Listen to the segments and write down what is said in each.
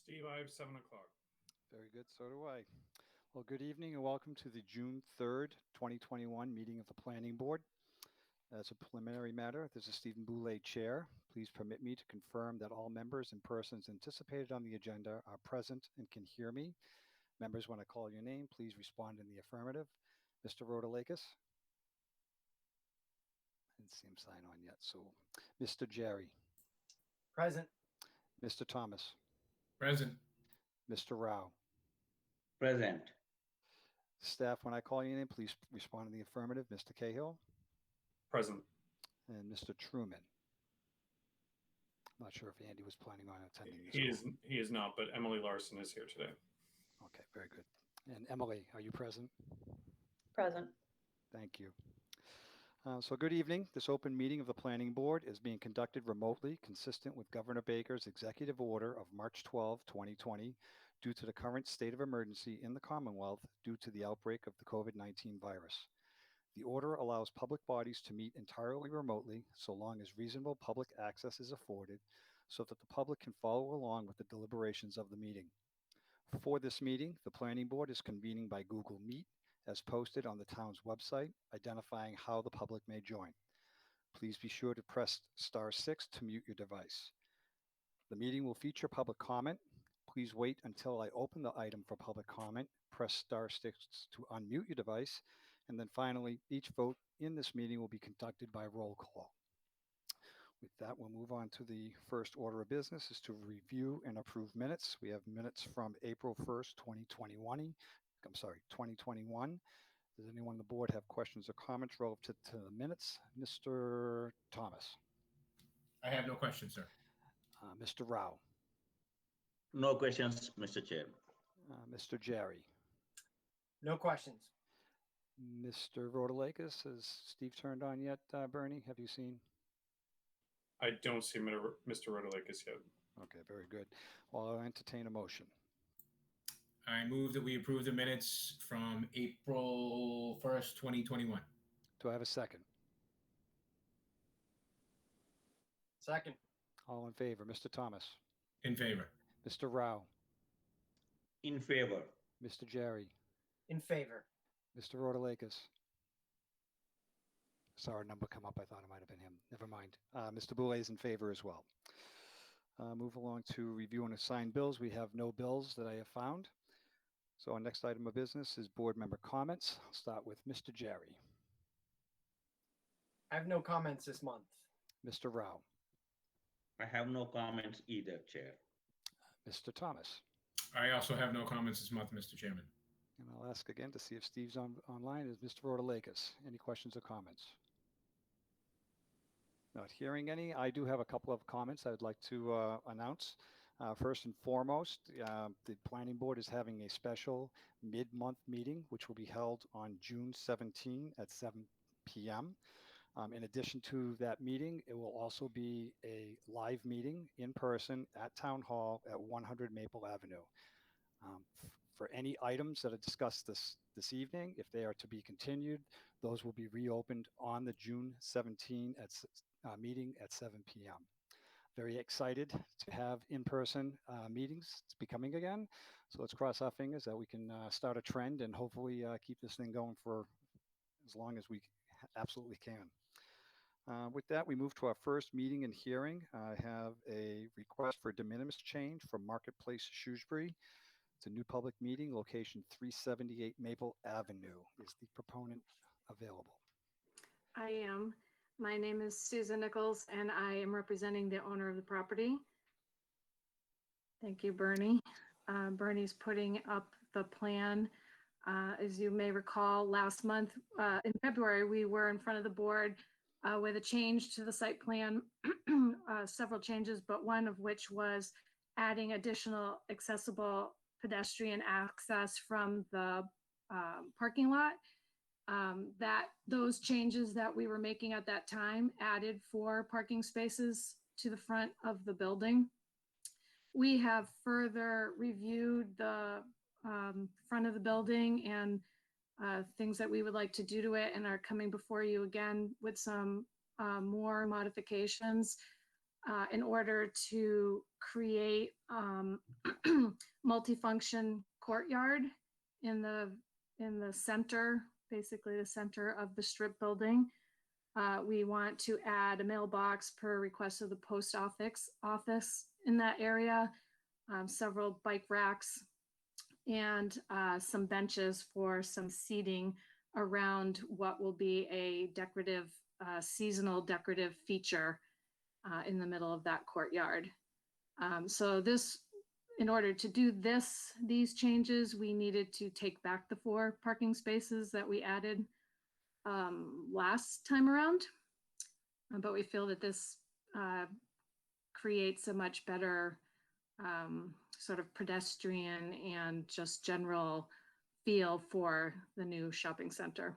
Steve, I have 7 o'clock. Very good, so do I. Well, good evening and welcome to the June 3rd, 2021 meeting of the Planning Board. As a preliminary matter, this is Stephen Boulay, Chair. Please permit me to confirm that all members and persons anticipated on the agenda are present and can hear me. Members, when I call your name, please respond in the affirmative. Mr. Rotalakis? I didn't see him sign on yet, so Mr. Jerry? Present. Mr. Thomas? Present. Mr. Rao? Present. Staff, when I call your name, please respond in the affirmative. Mr. Cahill? Present. And Mr. Truman? I'm not sure if Andy was planning on attending this. He is not, but Emily Larson is here today. Okay, very good. And Emily, are you present? Present. Thank you. So good evening. This open meeting of the Planning Board is being conducted remotely, consistent with Governor Baker's executive order of March 12, 2020, due to the current state of emergency in the Commonwealth due to the outbreak of the COVID-19 virus. The order allows public bodies to meet entirely remotely so long as reasonable public access is afforded so that the public can follow along with the deliberations of the meeting. For this meeting, the Planning Board is convening by Google Meet as posted on the town's website, identifying how the public may join. Please be sure to press *6 to mute your device. The meeting will feature public comment. Please wait until I open the item for public comment. Press *6 to unmute your device. And then finally, each vote in this meeting will be conducted by roll call. With that, we'll move on to the first order of business is to review and approve minutes. We have minutes from April 1st, 2021. Does anyone on the board have questions or comments relative to the minutes? Mr. Thomas. I have no questions, sir. Mr. Rao. No questions, Mr. Chair. Mr. Jerry. No questions. Mr. Rotalakis, has Steve turned on yet? Bernie, have you seen? I don't see Mr. Rotalakis yet. Okay, very good. Well, I'll entertain a motion. I move that we approve the minutes from April 1st, 2021. Do I have a second? Second. All in favor. Mr. Thomas. In favor. Mr. Rao. In favor. Mr. Jerry. In favor. Mr. Rotalakis. Saw a number come up. I thought it might have been him. Never mind. Mr. Boulay is in favor as well. Move along to review and assign bills. We have no bills that I have found. So our next item of business is board member comments. I'll start with Mr. Jerry. I have no comments this month. Mr. Rao. I have no comments either, Chair. Mr. Thomas. I also have no comments this month, Mr. Chairman. And I'll ask again to see if Steve's online. Is Mr. Rotalakis? Any questions or comments? Not hearing any. I do have a couple of comments I would like to announce. First and foremost, the Planning Board is having a special mid-month meeting, which will be held on June 17 at 7 p.m. In addition to that meeting, it will also be a live meeting in person at Town Hall at 100 Maple Avenue. For any items that are discussed this evening, if they are to be continued, those will be reopened on the June 17 meeting at 7 p.m. Very excited to have in-person meetings becoming again. So let's cross our fingers that we can start a trend and hopefully keep this thing going for as long as we absolutely can. With that, we move to our first meeting and hearing. I have a request for de minimis change from Marketplace Shrewsbury. It's a new public meeting, location 378 Maple Avenue. Is the proponent available? I am. My name is Susan Nichols, and I am representing the owner of the property. Thank you, Bernie. Bernie's putting up the plan. As you may recall, last month in February, we were in front of the board with a change to the site plan, several changes, but one of which was adding additional accessible pedestrian access from the parking lot. Those changes that we were making at that time added 4 parking spaces to the front of the building. We have further reviewed the front of the building and things that we would like to do to it and are coming before you again with some more modifications. in order to create multifunction courtyard in the center, basically the center of the strip building. We want to add a mailbox per request of the post office in that area, several bike racks, and some benches for some seating around what will be a decorative, seasonal decorative feature in the middle of that courtyard. So this, in order to do these changes, we needed to take back the 4 parking spaces that we added last time around. But we feel that this creates a much better sort of pedestrian and just general feel for the new shopping center.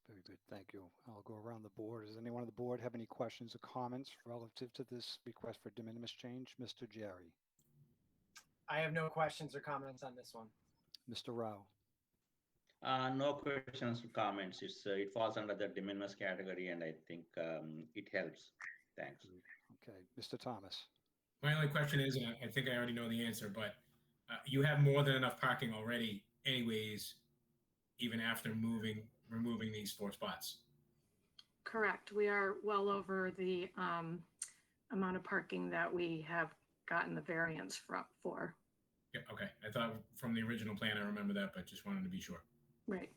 Very good, thank you. I'll go around the board. Does anyone on the board have any questions or comments relative to this request for de minimis change? Mr. Jerry, I have no questions or comments on this one. Mr. Rao, No questions or comments. It falls under the de minimis category, and I think it helps. Thanks. okay, Mr. Thomas. My only question is, and I think I already know the answer, but you have more than enough parking already anyways, even after removing these 4 spots. Correct. We are well over the amount of parking that we have gotten the variance for. Yeah, okay. I thought from the original plan, I remember that, but just wanted to be sure. Right.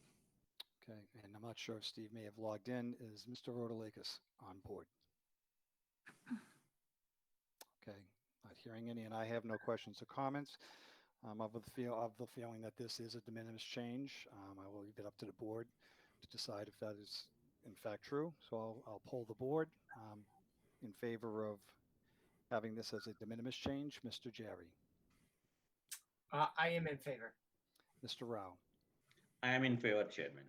Okay, and I'm not sure if Steve may have logged in. Is Mr. Rotalakis on board? Okay, not hearing any, and I have no questions or comments. Of the feeling that this is a de minimis change. I will leave it up to the board to decide if that is in fact true. So I'll poll the board in favor of having this as a de minimis change. Mr. Jerry, I am in favor. Mr. Rao, I am in favor, Chairman.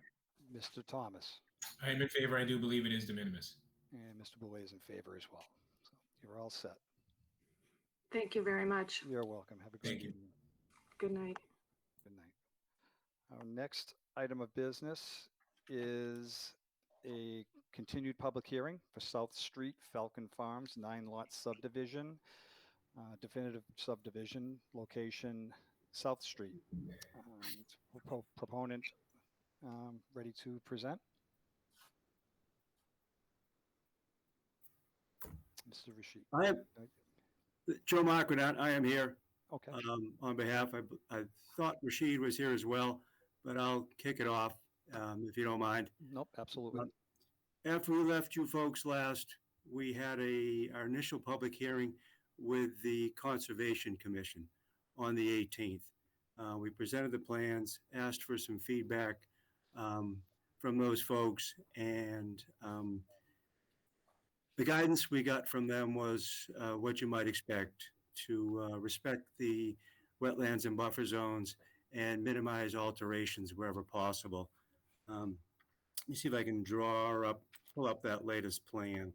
Mr. Thomas, I am in favor. I do believe it is de minimis. and Mr. Boulay is in favor as well. So you're all set. Thank you very much. You're welcome. Have a great Thank you. evening. Good night. Good night. Our next item of business is a continued public hearing for South Street Falcon Farms 9-lot subdivision, definitive subdivision location South Street. Proponent ready to present. Mr. Rashid. I am Joe Marquardt. I am here Okay. on behalf. I thought Rashid was here as well, but I'll kick it off if you don't mind. Nope, absolutely. After we left you folks last, we had our initial public hearing with the Conservation Commission on the 18th. We presented the plans, asked for some feedback from those folks, and the guidance we got from them was what you might expect, to respect the wetlands and buffer zones and minimize alterations wherever possible. Let me see if I can pull up that latest plan.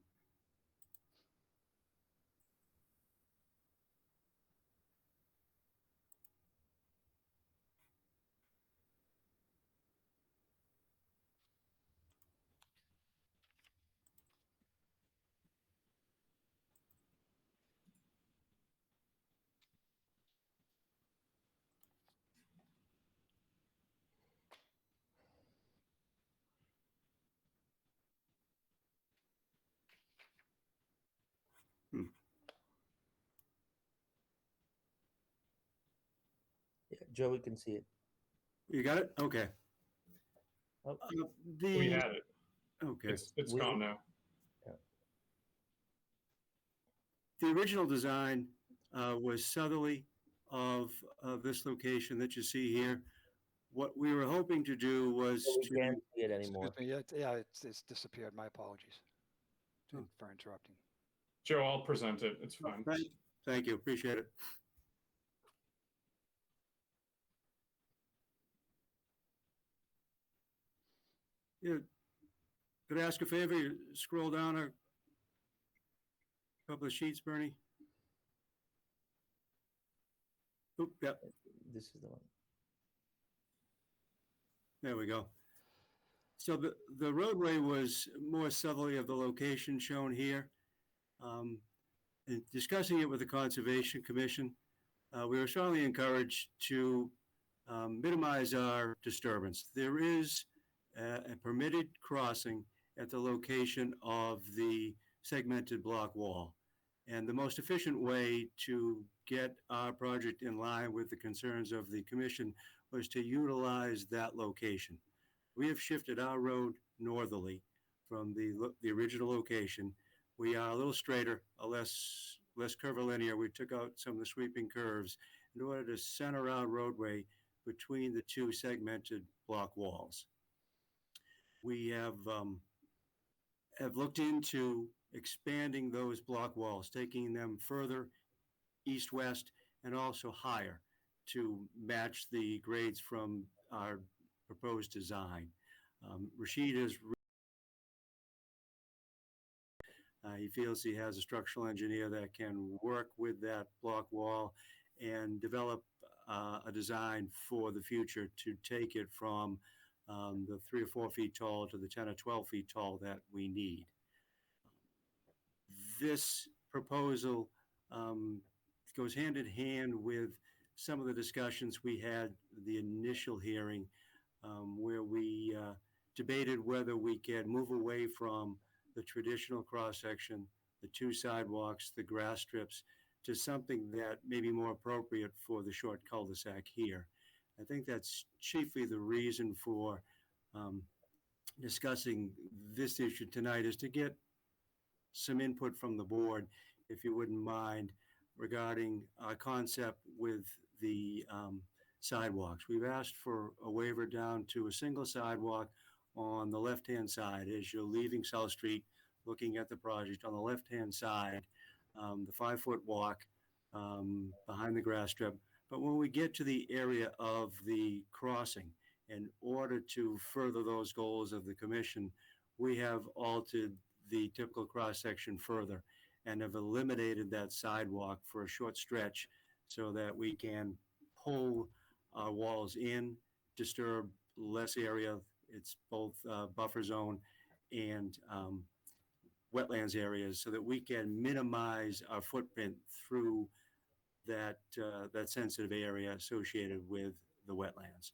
Yeah, Joe, we can see it. You got it? Okay. Oh. We had it. Okay. It's We- gone now. The original design was southerly of this location that you see here. What we were hoping to do was We can't see it anymore. Excuse me. Yeah, it's disappeared. My apologies for interrupting. Joe, I'll present it. It's fine. Thank you, appreciate it. Yeah, could I ask a favor? You scroll down a couple of sheets, Bernie? Oop, yep, This is the one. there we go. So the roadway was more southerly of the location shown here. In discussing it with the Conservation Commission, we were strongly encouraged to minimize our disturbance. There is a permitted crossing at the location of the segmented block wall. And the most efficient way to get our project in line with the concerns of the commission was to utilize that location. We have shifted our road northerly from the original location. We are a little straighter, a less curvilinear. We took out some of the sweeping curves in order to center our roadway between the two segmented block walls. We have looked into expanding those block walls, taking them further east-west and also higher to match the grades from our proposed design. Rashid is he feels he has a structural engineer that can work with that block wall and develop a design for the future to take it from the 3 or 4 feet tall to the 10 or 12 feet tall that we need. This proposal goes hand in hand with some of the discussions we had the initial hearing where we debated whether we can move away from the traditional cross-section, the 2 sidewalks, the grass strips, to something that may be more appropriate for the short cul-de-sac here. I think that's chiefly the reason for discussing this issue tonight, is to get some input from the board, if you wouldn't mind, regarding our concept with the sidewalks. We've asked for a waiver down to a single sidewalk on the left-hand side as you're leaving South Street, looking at the project. On the left-hand side, the 5-foot walk behind the grass strip. But when we get to the area of the crossing, in order to further those goals of the commission, we have altered the typical cross-section further and have eliminated that sidewalk for a short stretch so that we can pull our walls in, disturb less area. It's both buffer zone and wetlands areas, so that we can minimize our footprint through that sensitive area associated with the wetlands.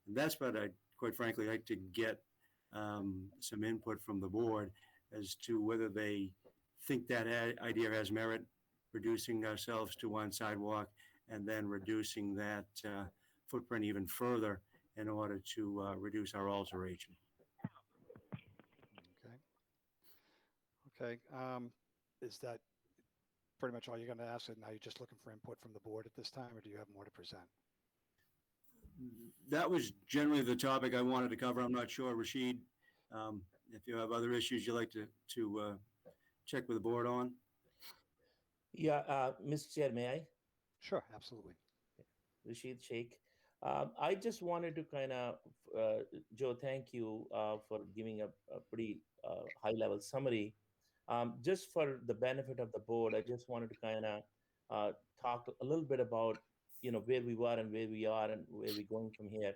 And that's what I'd quite frankly like to get some input from the board as to whether they think that idea has merit, reducing ourselves to 1 sidewalk and then reducing that footprint even further in order to reduce our alteration. Okay. Is that pretty much all you're going to ask? And now you're just looking for input from the board at this time, or do you have more to present? That was generally the topic I wanted to cover. I'm not sure, Rashid, if you have other issues you'd like to check with the board on. Yeah, Mr. Chair, may I? Sure, absolutely. Rashid Sheikh. I just wanted to kind of, Joe, thank you for giving a pretty high-level summary. Just for the benefit of the board, I just wanted to kind of talk a little bit about, where we were and where we are and where we're going from here.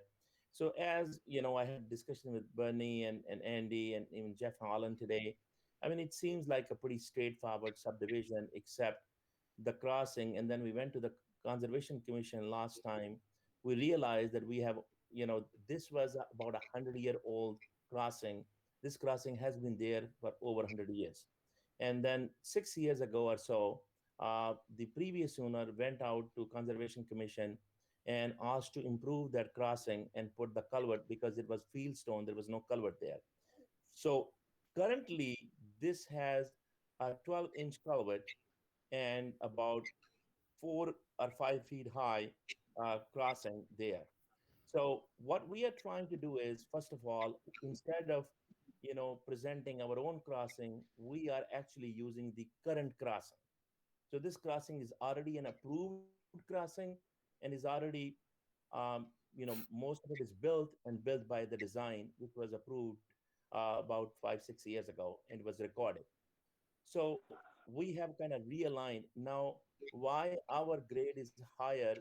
So as, I had discussion with Bernie and Andy and even Jeff Holland today. I mean, it seems like a pretty straightforward subdivision, except the crossing. And then we went to the Conservation Commission last time. We realized that we have, this was about 100-year-old crossing. This crossing has been there for over 100 years. And then 6 years ago or so, the previous owner went out to Conservation Commission and asked to improve that crossing and put the culvert, because it was fieldstone, there was no culvert there. So currently, this has a 12-inch culvert and about 4 or 5 feet high crossing there. So what we are trying to do is, first of all, instead of presenting our own crossing, we are actually using the current crossing. So this crossing is already an approved crossing and is already, most of it is built by the design, which was approved about 5-6 years ago and was recorded. So we have kind of realigned. Now, why our grade is higher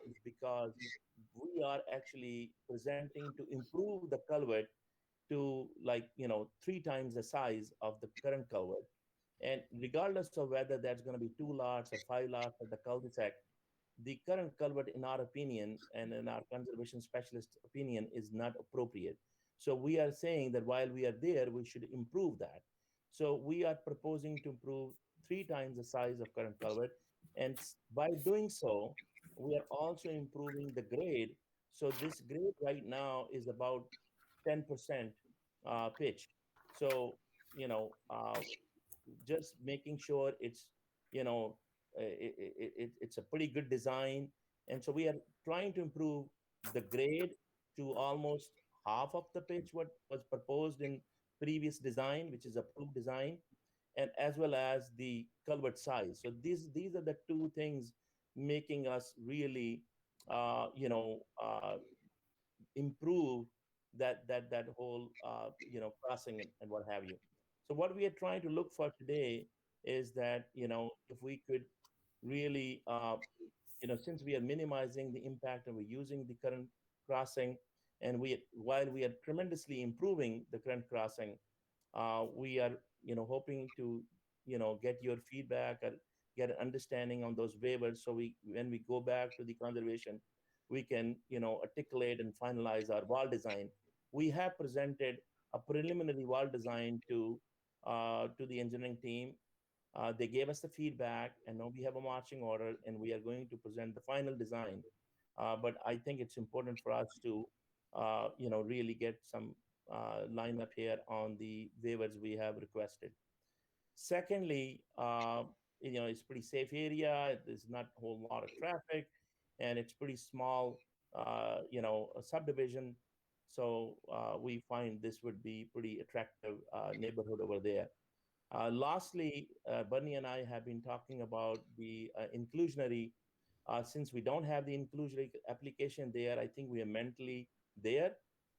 is because we are actually presenting to improve the culvert to 3 times the size of the current culvert. And regardless of whether that's going to be 2 lots or 5 lots at the cul-de-sac, the current culvert, in our opinion, and in our conservation specialist opinion, is not appropriate. So we are saying that while we are there, we should improve that. So we are proposing to improve 3 times the size of current culvert. And by doing so, we are also improving the grade. So this grade right now is about 10% pitch. So, just making sure it's, it's a pretty good design. And so we are trying to improve the grade to almost half of the pitch what was proposed in previous design, which is approved design, and as well as the culvert size. So these are the 2 things making us really, improve that whole crossing and what have you. So what we are trying to look for today is that if we could really since we are minimizing the impact and we're using the current crossing, and while we are tremendously improving the current crossing, we are hoping to get your feedback or get an understanding on those waivers, so when we go back to the conservation, we can articulate and finalize our wall design. We have presented a preliminary wall design to the engineering team. They gave us the feedback, and now we have a marching order, and we are going to present the final design. But I think it's important for us to really get some lineup here on the waivers we have requested. Secondly, it's pretty safe area. There's not a whole lot of traffic, and it's pretty small, a subdivision. So we find this would be pretty attractive neighborhood over there. Lastly, Bernie and I have been talking about the inclusionary. Since we don't have the inclusionary application there, I think we are mentally there,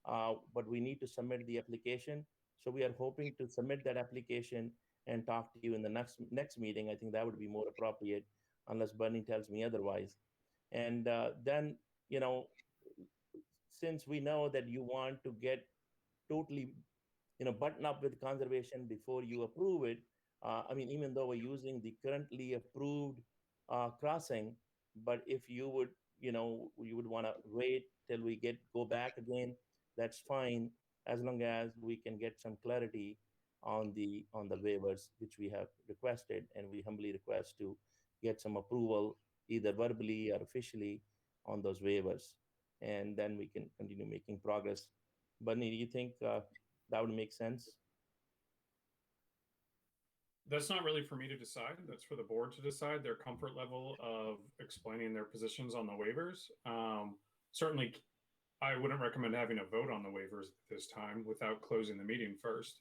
but we need to submit the application. So we are hoping to submit that application and talk to you in the next meeting. I think that would be more appropriate, unless Bernie tells me otherwise. And then, since we know that you want to get totally, button up with conservation before you approve it, even though we're using the currently approved crossing, but if you would, you would want to wait till we go back again, that's fine, as long as we can get some clarity on the waivers which we have requested, and we humbly request to get some approval either verbally or officially on those waivers, and then we can continue making progress. Bernie, do you think that would make sense? That's not really for me to decide. That's for the board to decide their comfort level of explaining their positions on the waivers. Certainly, I wouldn't recommend having a vote on the waivers at this time without closing the meeting first.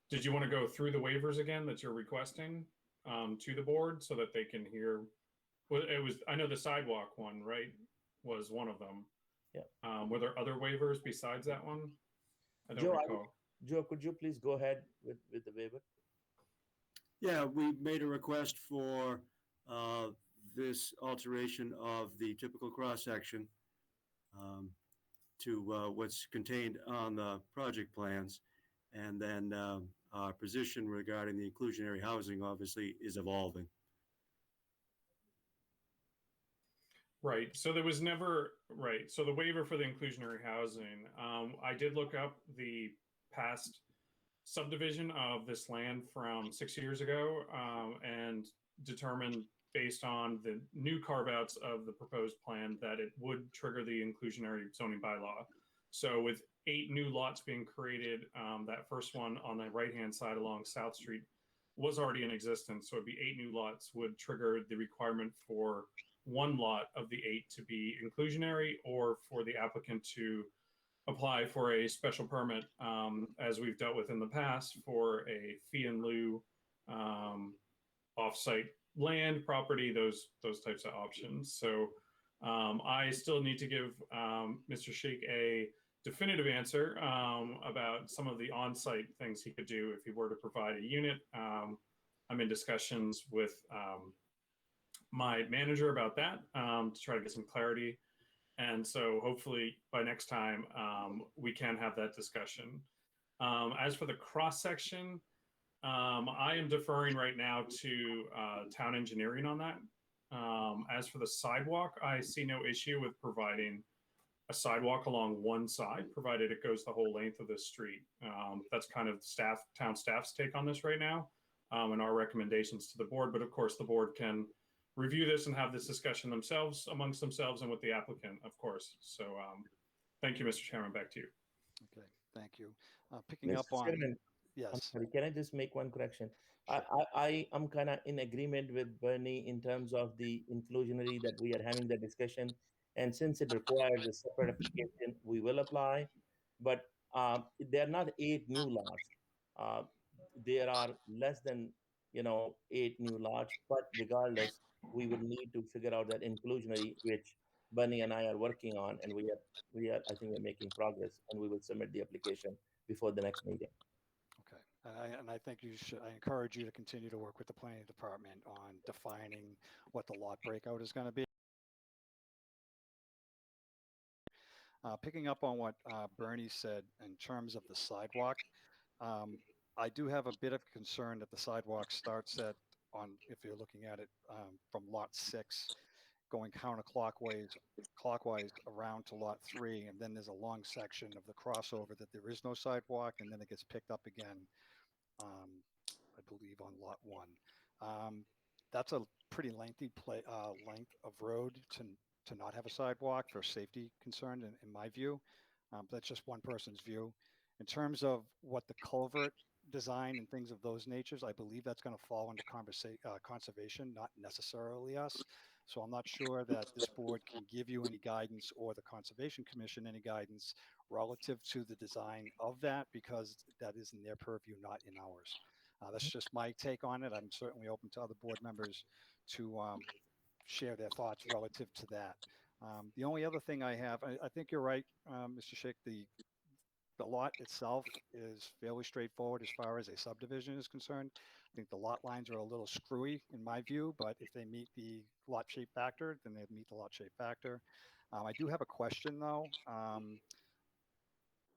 Did you want to go through the waivers again that you're requesting to the board so that they can hear? Well, I know the sidewalk one, right, was one of them. Yeah. Were there other waivers besides that one? I don't Joe, recall. Joe, could you please go ahead with the waiver? Yeah, we made a request for this alteration of the typical cross-section to what's contained on the project plans. And then our position regarding the inclusionary housing obviously is evolving. Right. So there was never, right. So the waiver for the inclusionary housing, I did look up the past subdivision of this land from 6 years ago and determined based on the new carve-outs of the proposed plan that it would trigger the inclusionary zoning bylaw. So with 8 new lots being created, that first one on the right-hand side along South Street was already in existence. So it'd be 8 new lots would trigger the requirement for 1 lot of the 8 to be inclusionary, or for the applicant to apply for a special permit, as we've dealt with in the past, for a fee in lieu, off-site land, property, those types of options. So I still need to give Mr. Sheikh a definitive answer about some of the on-site things he could do if he were to provide a unit. I'm in discussions with my manager about that to try to get some clarity. And so hopefully by next time, we can have that discussion. As for the cross-section, I am deferring right now to town engineering on that. As for the sidewalk, I see no issue with providing a sidewalk along one side, provided it goes the whole length of the street. That's kind of town staff's take on this right now, and our recommendations to the board. But of course, the board can review this and have this discussion amongst themselves and with the applicant, of course. So thank you, Mr. Chairman. Back to you. Okay, thank you. Picking up Mr. on, Chairman, I'm yes, sorry, can I just make one correction? Sure. I am kind of in agreement with Bernie in terms of the inclusionary that we are having the discussion. And since it requires a separate application, we will apply. But there are not 8 new lots. Uh, there are less than 8 new lots. But regardless, we would need to figure out that inclusionary, which Bernie and I are working on, and we are I think we're making progress, and we will submit the application before the next meeting. okay. And I think I encourage you to continue to work with the planning department on defining what the lot breakout is going to be. Picking up on what Bernie said in terms of the sidewalk, I do have a bit of concern that the sidewalk starts if you're looking at it from lot 6, going counterclockwise around to lot 3, and then there's a long section of the crossover that there is no sidewalk, and then it gets picked up again, I believe, on lot 1. That's a pretty lengthy length of road to not have a sidewalk for safety concern, in my view. That's just one person's view. In terms of what the culvert design and things of those natures, I believe that's going to fall under conservation, not necessarily us. So I'm not sure that this board can give you any guidance, or the Conservation Commission any guidance relative to the design of that, because that is in their purview, not in ours. That's just my take on it. I'm certainly open to other board members to share their thoughts relative to that. The only other thing I have, I think you're right, Mr. Schick, the lot itself is fairly straightforward as far as a subdivision is concerned. I think the lot lines are a little screwy in my view, but if they meet the lot shape factor, then they meet the lot shape factor. I do have a question though.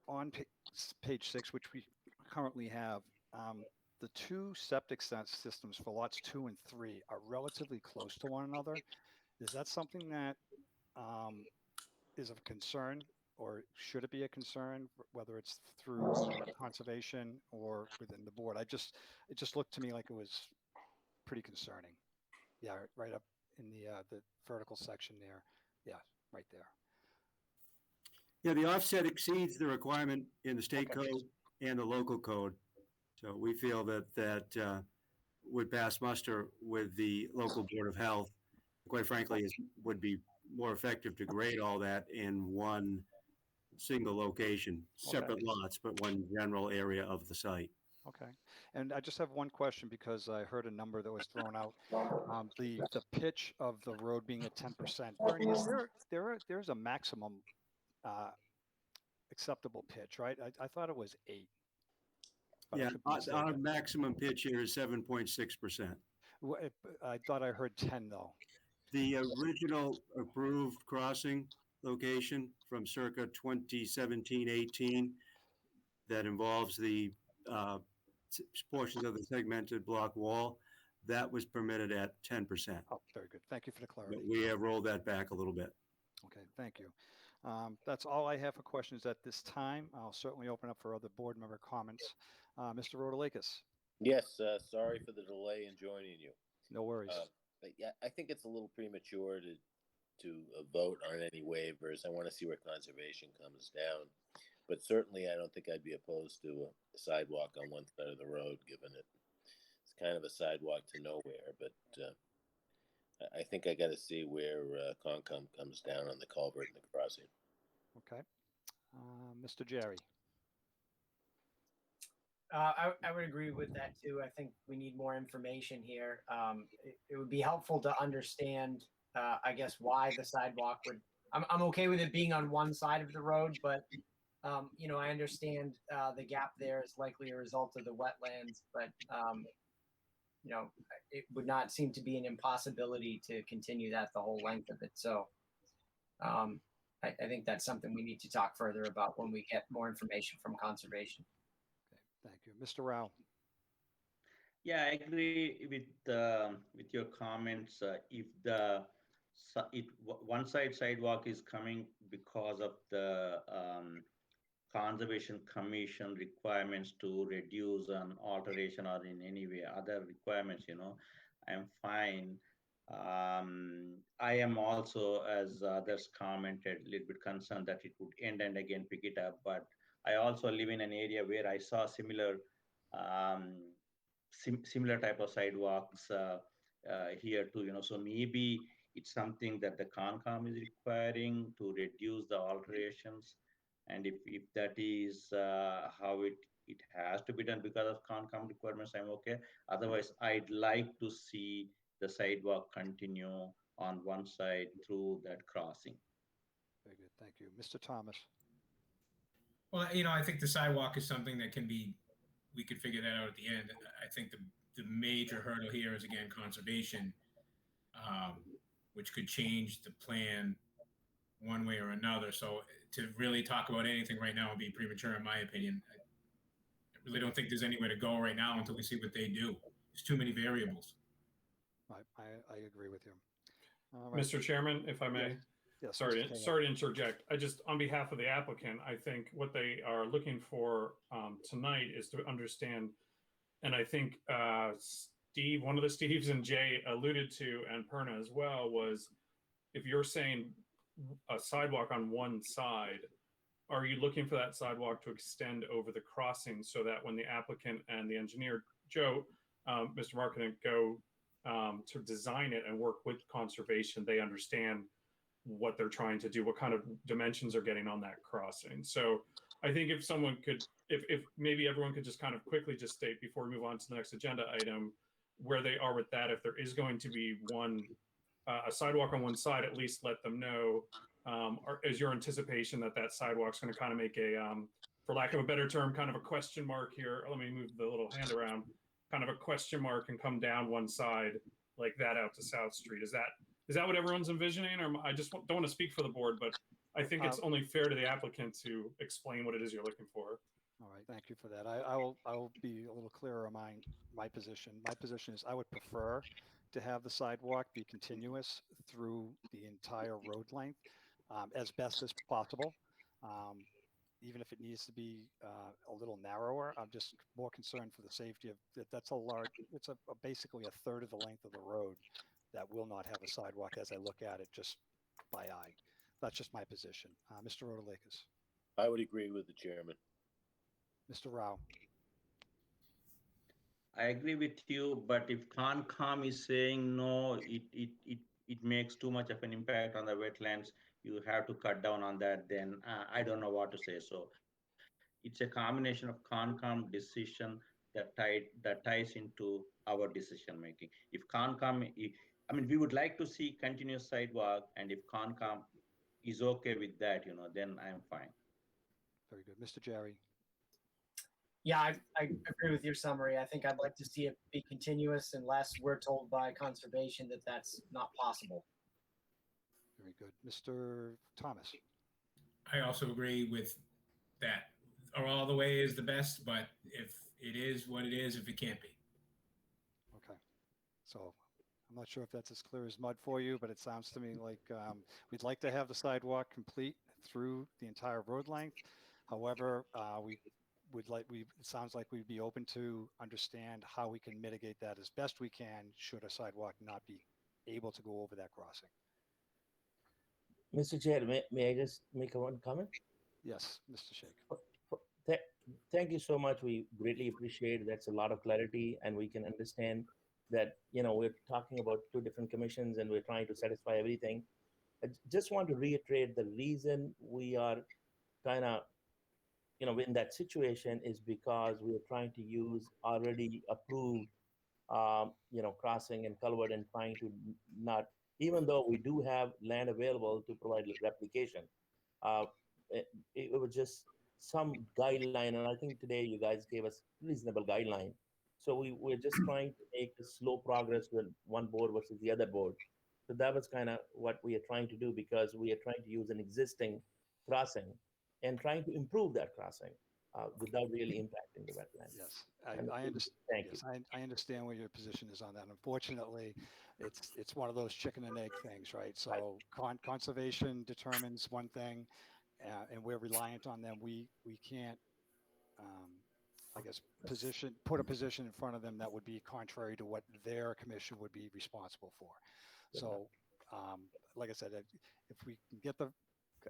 On page 6, which we currently have, the 2 septic systems for lots 2 and 3 are relatively close to one another. Is that something that is of concern, or should it be a concern, whether it's through conservation or within the board? It just looked to me like it was pretty concerning. Yeah, right up in the vertical section there. Yeah, right there. Yeah, the offset exceeds the requirement in the state code and the local code. So we feel that would pass muster with the local Board of Health. Quite frankly, would be more effective to grade all that in one single location, separate lots, but one general area of the site. Okay. And I just have one question, because I heard a number that was thrown out. The pitch of the road being at 10%. Bernie, is there's a maximum acceptable pitch, right? I thought it was 8. Yeah, our maximum pitch here is 7.6%. I thought I heard 10 though. The original approved crossing location from circa 2017-18 that involves the portions of the segmented block wall, that was permitted at 10%. Oh, very good. Thank you for the clarity. But we have rolled that back a little bit. Okay, thank you. That's all I have for questions at this time. I'll certainly open up for other board member comments. Mr. Rotalakis. Yes, sorry for the delay in joining you. No worries. But yeah, I think it's a little premature to vote on any waivers. I want to see where conservation comes down. But certainly, I don't think I'd be opposed to a sidewalk on one side of the road, given it's kind of a sidewalk to nowhere. But I think I got to see where Concom comes down on the culvert and the crossing. Okay. Mr. Jerry. I would agree with that too. I think we need more information here. It would be helpful to understand, I guess, why the sidewalk would. I'm okay with it being on one side of the road, but I understand the gap there is likely a result of the wetlands, but it would not seem to be an impossibility to continue that the whole length of it. So I think that's something we need to talk further about when we get more information from conservation. Okay, thank you. Mr. Rao. Yeah, I agree with your comments. If one side sidewalk is coming because of the Conservation Commission requirements to reduce an alteration or in any way other requirements, I'm fine. I am also, as others commented, a little bit concerned that it would end and again pick it up. But I also live in an area where I saw um, similar type of sidewalks here too. So maybe it's something that the Concom is requiring to reduce the alterations, and if that is how it has to be done because of Concom requirements, I'm okay. Otherwise, I'd like to see the sidewalk continue on one side through that crossing. Very good. Thank you. Mr. Thomas. Well, I think the sidewalk is something that we could figure that out at the end. I think the major hurdle here is, again, conservation, which could change the plan one way or another. So to really talk about anything right now would be premature, in my opinion. I really don't think there's anywhere to go right now until we see what they do. There's too many variables. I agree with you. All right. Mr. Chairman, if I may. Yes, Sorry, Mr. Taylor. sorry to interject. I just, on behalf of the applicant, I think what they are looking for tonight is to understand, and I think Steve, one of the Steves and Jay alluded to, and Perna as well, was if you're saying a sidewalk on one side, are you looking for that sidewalk to extend over the crossing so that when the applicant and the engineer, Joe, Mr. Marketing, go to design it and work with conservation, they understand what they're trying to do, what kind of dimensions are getting on that crossing. So I think if someone could, if maybe everyone could just kind of quickly just state before we move on to the next agenda item, where they are with that. If there is going to be a sidewalk on one side, at least let them know. Or is your anticipation that that sidewalk's going to kind of make a, for lack of a better term, kind of a question mark here? Let me move the little hand around. Kind of a question mark and come down one side like that out to South Street. Is that what everyone's envisioning? Or I just don't want to speak for the board, but I think it's only fair to the applicant to explain what it is you're looking for. All right, thank you for that. I will be a little clearer on my position. My position is I would prefer to have the sidewalk be continuous through the entire road length as best as possible. Even if it needs to be a little narrower, I'm just more concerned for the safety of that's a large, it's basically a third of the length of the road that will not have a sidewalk as I look at it just by eye. That's just my position. Mr. Rotalakis. I would agree with the chairman. Mr. Rao. I agree with you, but if Concom is saying no, it makes too much of an impact on the wetlands, you have to cut down on that, then I don't know what to say. So it's a combination of Concom decision that ties into our decision making. If Concom, we would like to see continuous sidewalk, and if Concom is okay with that, then I'm fine. Very good. Mr. Jerry. Yeah, I agree with your summary. I think I'd like to see it be continuous unless we're told by conservation that that's not possible. Very good. Mr. Thomas. I also agree with that. Or all the way is the best, but if it is what it is, if it can't be. Okay. So I'm not sure if that's as clear as mud for you, but it sounds to me like we'd like to have the sidewalk complete through the entire road length. However, it sounds like we'd be open to understand how we can mitigate that as best we can should a sidewalk not be able to go over that crossing. Mr. Chair, may I just make one comment? Yes, Mr. Sheikh. Thank you so much. We greatly appreciate it. That's a lot of clarity, and we can understand that, we're talking about two different commissions and we're trying to satisfy everything. I just want to reiterate the reason we are kind of, in that situation is because we are trying to use already approved, crossing and culvert and trying to not, even though we do have land available to provide replication, it was just some guideline, and I think today you guys gave us reasonable guideline. So we're just trying to make a slow progress with one board versus the other board. So that was kind of what we are trying to do, because we are trying to use an existing crossing and trying to improve that crossing. without really impacting the wetland. Yes, And I understand. Thank Yes, you. I understand where your position is on that. Unfortunately, it's one of those chicken and egg things, right? So conservation determines one thing, and we're reliant on them. We can't, I guess, put a position in front of them that would be contrary to what their commission would be responsible for. So, like I said, if we can get the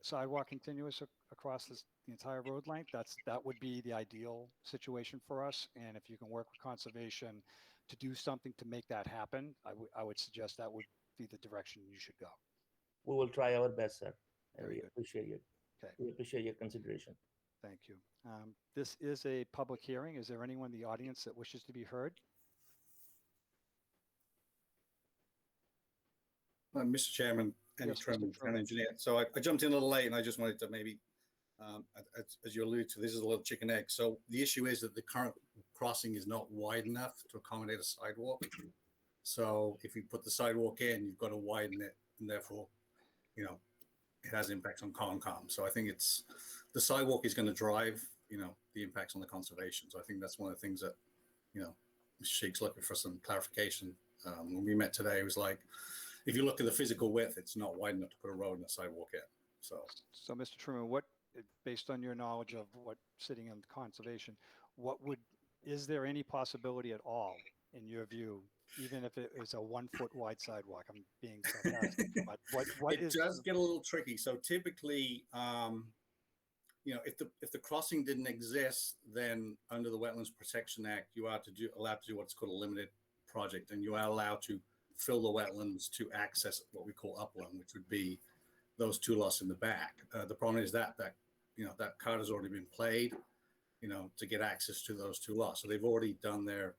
sidewalk continuous across the entire road length, that would be the ideal situation for us. And if you can work with conservation to do something to make that happen, I would suggest that would be the direction you should go. We will try our best, sir. And Very we good. appreciate you. Okay. We appreciate your consideration. Thank you. This is a public hearing. Is there anyone in the audience that wishes to be heard? Mr. Chairman, Andy Yes, Mr. Truman, town Truman. engineer. So I jumped in a little late and I just wanted to maybe, as you alluded to, this is a little chicken egg. So the issue is that the current crossing is not wide enough to accommodate a sidewalk. So if you put the sidewalk in, you've got to widen it, and therefore, it has impacts on Concom. So I think the sidewalk is going to drive, the impacts on the conservation. So I think that's one of the things that, Mr. Sheik's looking for some clarification. When we met today, it was like, if you look at the physical width, it's not wide enough to put a road and a sidewalk in. So Mr. Truman, based on your knowledge of what sitting in conservation, is there any possibility at all, in your view, even if it is a 1 foot wide sidewalk? I'm being sarcastic, but what it does get a little tricky. So typically, if the crossing didn't exist, then under the Wetlands Protection Act, you are allowed to do what's called a limited project, and you are allowed to fill the wetlands to access what we call upland, which would be those 2 lots in the back. The problem is that card has already been played, to get access to those 2 lots. So they've already done their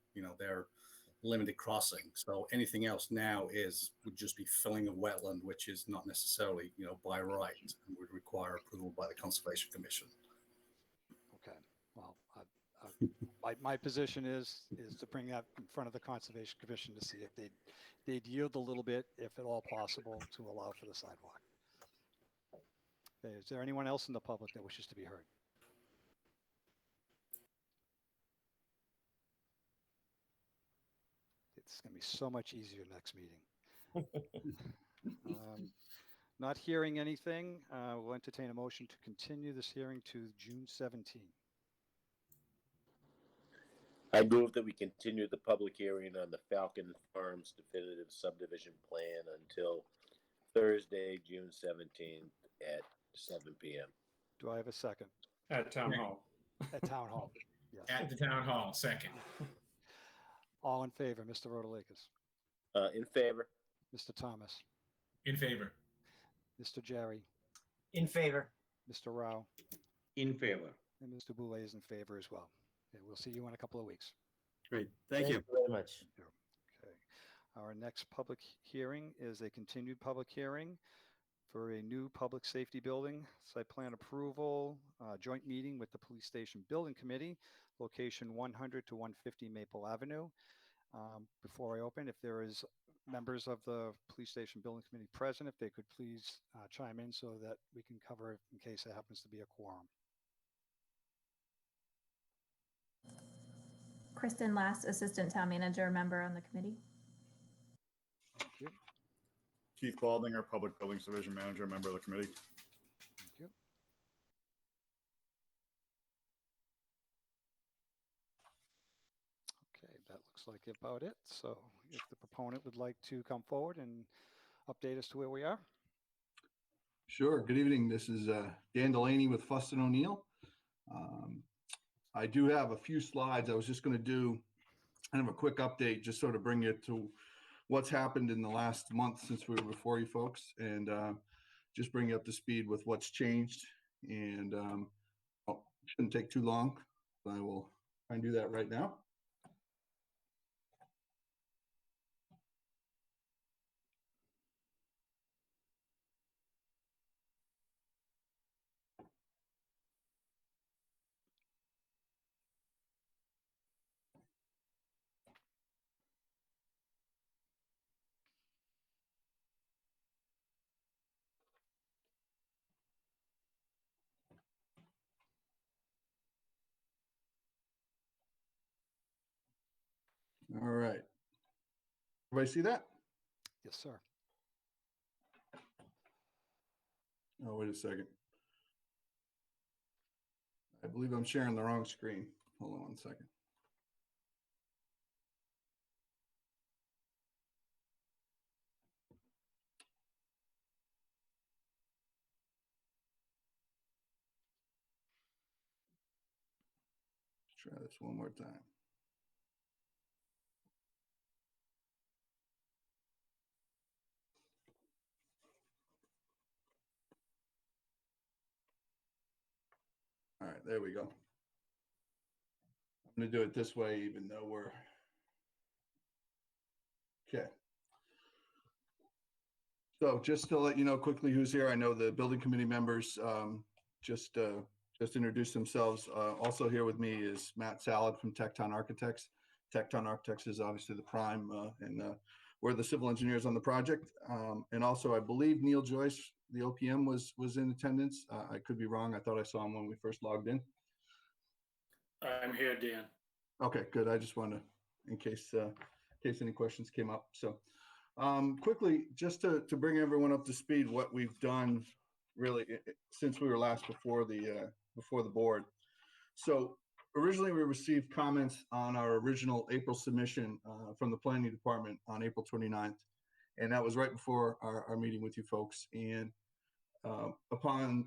limited crossing. So anything else now would just be filling of wetland, which is not necessarily, by right, and would require approval by the Conservation Commission. Okay. Well, my position is to bring that in front of the Conservation Commission to see if they'd yield a little bit, if at all possible, to allow for the sidewalk. Okay, is there anyone else in the public that wishes to be heard? It's going to be so much easier next meeting. Not hearing anything, we'll entertain a motion to continue this hearing to June 17. I move that we continue the public hearing on the Falcon Farms definitive subdivision plan until Thursday, June 17th at 7 p.m. Do I have a second? At Town Hall. At Town Hall. Yes. At the town hall, second. All in favor, Mr. Rotalakis, In favor. Mr. Thomas, In favor. Mr. Jerry, In favor. Mr. Rao, In favor. and Mr. Boulay is in favor as well. Okay, we'll see you in a couple of weeks. Great. Thank you. very much. Okay. Our next public hearing is a continued public hearing for a new public safety building, site plan approval, joint meeting with the Police Station Building Committee, location 100 to 150 Maple Avenue. Before I open, if there is members of the Police Station Building Committee present, if they could please chime in so that we can cover it in case there happens to be a quorum. Kristen Last, Assistant Town Manager, member on the committee. Thank you. Keith Baldinger, Public Buildings Division Manager, member of the committee. Thank you. Okay, that looks like about it. So if the proponent would like to come forward and update us to where we are. Sure. Good evening. This is Dan Delaney with Fuston O'Neill. I do have a few slides. I was just going to do kind of a quick update, just sort of bring you to what's happened in the last month since we were before you folks, and just bring you up to speed with what's changed. And it shouldn't take too long. So I will try and do that right now. All right. Everybody see that? Yes, sir. Oh, wait a second. I believe I'm sharing the wrong screen. Hold on 1 second. Try this one more time. All right, there we go. I'm going to do it this way, even though we're okay. So just to let you know quickly who's here, I know the building committee members just introduced themselves. Also here with me is Matt Salad from Tecton Architects. Tecton Architects is obviously the prime, and we're the civil engineers on the project. And also, I believe Neil Joyce, the OPM, was in attendance. I could be wrong. I thought I saw him when we first logged in. I'm here, Dan. Okay, good. I just wanted to, in case any questions came up. So quickly, just to bring everyone up to speed, what we've done really since we were last before the board. So originally we received comments on our original April submission from the planning department on April 29th. And that was right before our meeting with you folks. And upon,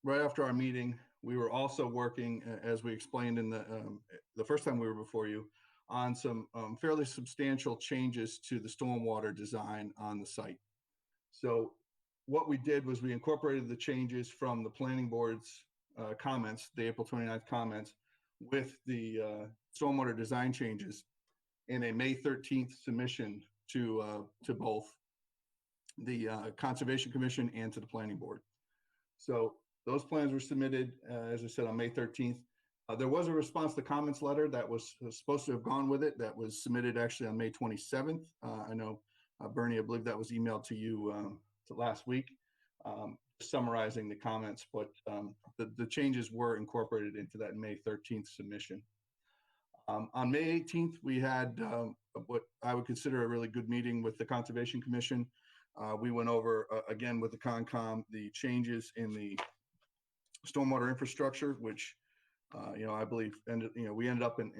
right after our meeting, we were also working, as we explained in the first time we were before you, on some fairly substantial changes to the stormwater design on the site. So what we did was we incorporated the changes from the planning board's comments, the April 29th comments, with the stormwater design changes in a May 13th submission to both the Conservation Commission and to the planning board. So those plans were submitted, as I said, on May 13th. There was a response to comments letter that was supposed to have gone with it that was submitted actually on May 27th. I know, Bernie, I believe that was emailed to you last week, summarizing the comments, but the changes were incorporated into that May 13th submission. On May 18th, we had what I would consider a really good meeting with the Conservation Commission. We went over, again, with the Concom, the changes in the stormwater infrastructure, which I believe we ended up in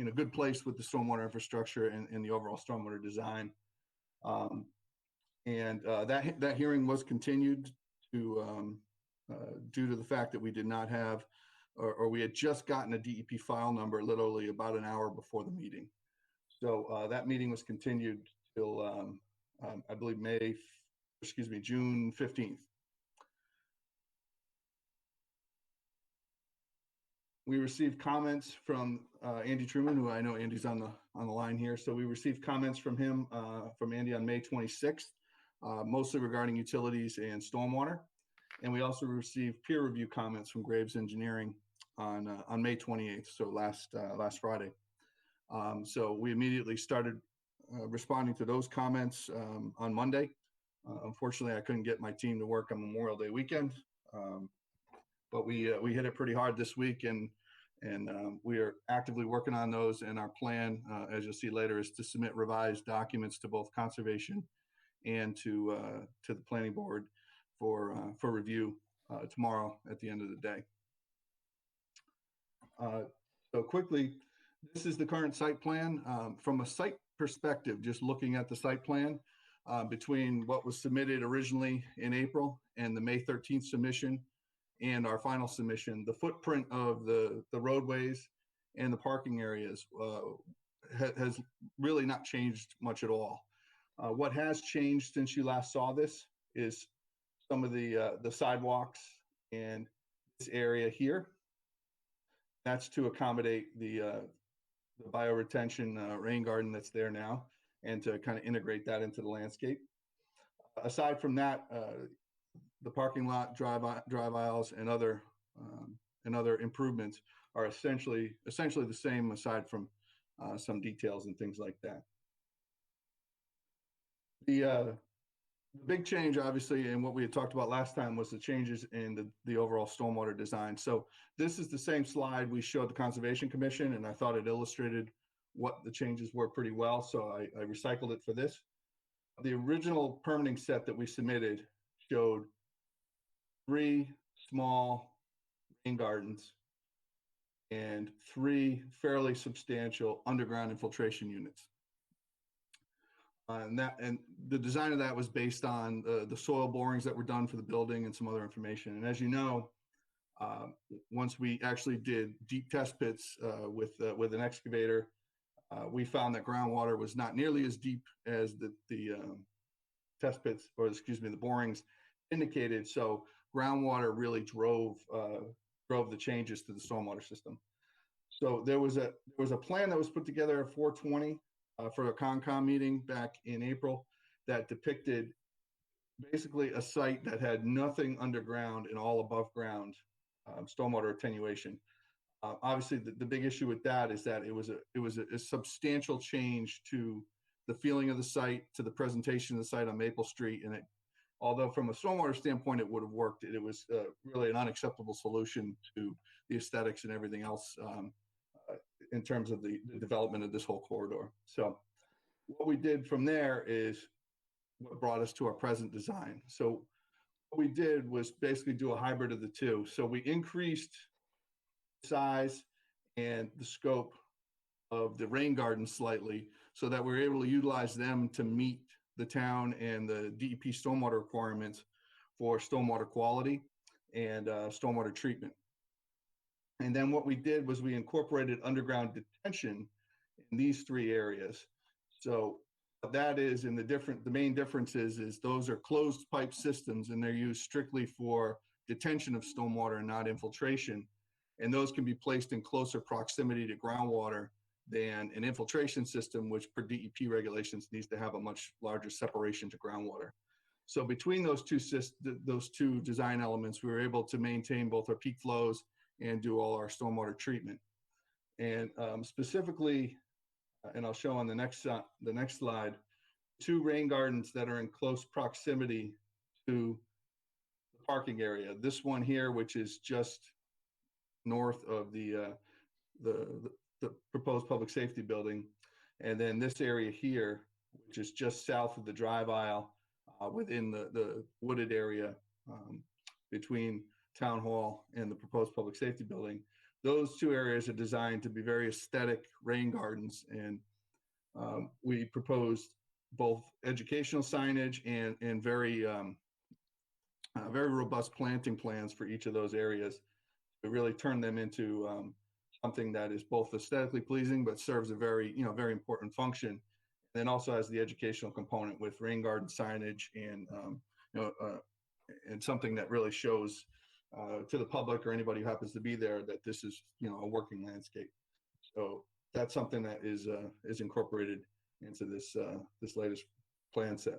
a good place with the stormwater infrastructure and the overall stormwater design. That hearing was continued to due to the fact that we did not have, or we had just gotten a DEP file number literally about an hour before the meeting. So that meeting was continued till I believe June 15th. We received comments from Andy Truman, who I know Andy's on the line here. So we received comments from him, from Andy on May 26th, mostly regarding utilities and stormwater. And we also received peer review comments from Graves Engineering on May 28th, so last Friday. So we immediately started responding to those comments on Monday. Unfortunately, I couldn't get my team to work on Memorial Day weekend, but we hit it pretty hard this week, and we are actively working on those. And our plan, as you'll see later, is to submit revised documents to both conservation and to the planning board for review tomorrow at the end of the day. So quickly, this is the current site plan. From a site perspective, just looking at the site plan, between what was submitted originally in April and the May 13th submission and our final submission, the footprint of the roadways and the parking areas has really not changed much at all. What has changed since you last saw this is some of the sidewalks and this area here. That's to accommodate the bioretention rain garden that's there now, and to kind of integrate that into the landscape. Aside from that, the parking lot, drive aisles, and other improvements are essentially the same, aside from some details and things like that. The big change, obviously, and what we had talked about last time, was the changes in the overall stormwater design. So this is the same slide we showed the Conservation Commission, and I thought it illustrated what the changes were pretty well, so I recycled it for this. The original permitting set that we submitted showed 3 small rain gardens and 3 fairly substantial underground infiltration units. And the design of that was based on the soil borings that were done for the building and some other information. And as you know, once we actually did deep test pits with an excavator, we found that groundwater was not nearly as deep as the test pits, or excuse me, the borings indicated. So groundwater really drove the changes to the stormwater system. So there was a plan that was put together at 420 for a Concom meeting back in April that depicted basically a site that had nothing underground and all above ground stormwater attenuation. Obviously, the big issue with that is that it was a substantial change to the feeling of the site, to the presentation of the site on Maple Street, and although from a stormwater standpoint it would have worked, it was really an unacceptable solution to the aesthetics and everything else in terms of the development of this whole corridor. So what we did from there is what brought us to our present design. So what we did was basically do a hybrid of the two. So we increased the size and the scope of the rain gardens slightly so that we're able to utilize them to meet the town and the DEP stormwater requirements for stormwater quality and stormwater treatment. And then what we did was we incorporated underground detention in these 3 areas. So that is in the main difference is those are closed pipe systems and they're used strictly for detention of stormwater and not infiltration. And those can be placed in closer proximity to groundwater than an infiltration system, which per DEP regulations needs to have a much larger separation to groundwater. So between those two design elements, we were able to maintain both our peak flows and do all our stormwater treatment. And specifically, and I'll show on the next slide, 2 rain gardens that are in close proximity to the parking area. This one here, which is just north of the proposed public safety building, and then this area here, which is just south of the drive aisle within the wooded area between Town Hall and the proposed public safety building. Those 2 areas are designed to be very aesthetic rain gardens, and we proposed both educational signage and very robust planting plans for each of those areas to really turn them into something that is both aesthetically pleasing but serves a very important function, and then also has the educational component with rain garden signage and and something that really shows to the public or anybody who happens to be there that this is a working landscape. So that's something that is incorporated into this latest plan set.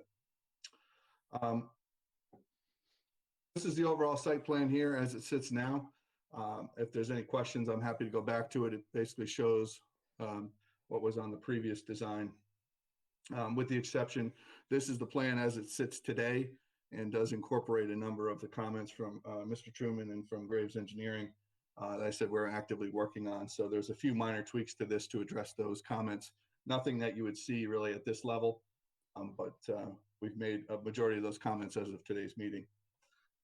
This is the overall site plan here as it sits now. If there's any questions, I'm happy to go back to it. It basically shows what was on the previous design. With the exception, this is the plan as it sits today and does incorporate a number of the comments from Mr. Truman and from Graves Engineering that I said we're actively working on. So there's a few minor tweaks to this to address those comments. Nothing that you would see really at this level, but we've made a majority of those comments as of today's meeting.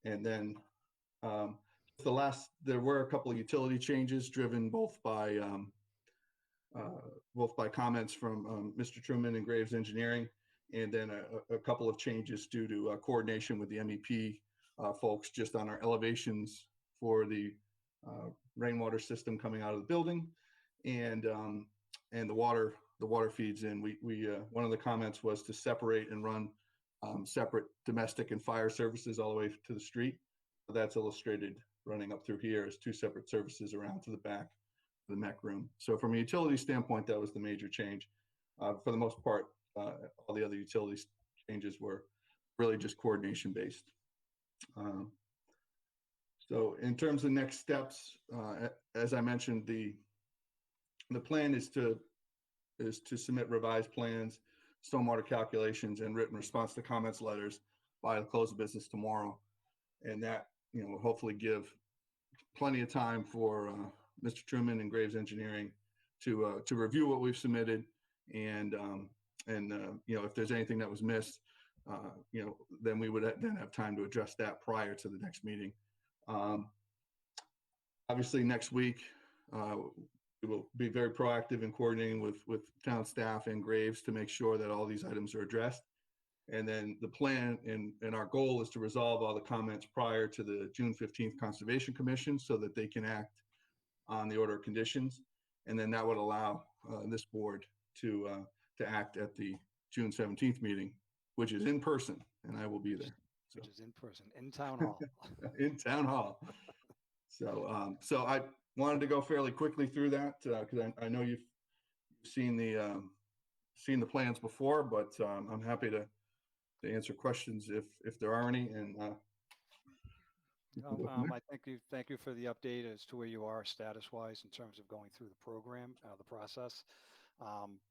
And then there were a couple of utility changes driven both by comments from Mr. Truman and Graves Engineering, and then a couple of changes due to coordination with the MEP folks just on our elevations for the rainwater system coming out of the building and the water feeds in. One of the comments was to separate and run separate domestic and fire services all the way to the street. So that's illustrated running up through here as 2 separate services around to the back of the mech room. So from a utility standpoint, that was the major change. For the most part, all the other utility changes were really just coordination based. So in terms of next steps, as I mentioned, the plan is to submit revised plans, stormwater calculations, and written response to comments letters by the close of business tomorrow. And that will hopefully give plenty of time for Mr. Truman and Graves Engineering to review what we've submitted and if there's anything that was missed, then we would then have time to address that prior to the next meeting. Obviously, next week, we will be very proactive in coordinating with town staff and Graves to make sure that all these items are addressed. And then the plan and our goal is to resolve all the comments prior to the June 15th Conservation Commission so that they can act on the order of conditions. And then that would allow this board to act at the June 17th meeting, which is in person, and I will be there. So. Which is in person, in town hall. In town hall. So I wanted to go fairly quickly through that because I know you've seen the plans before, but I'm happy to answer questions if there are any. And I thank you for the update as to where you are status-wise in terms of going through the program, the process.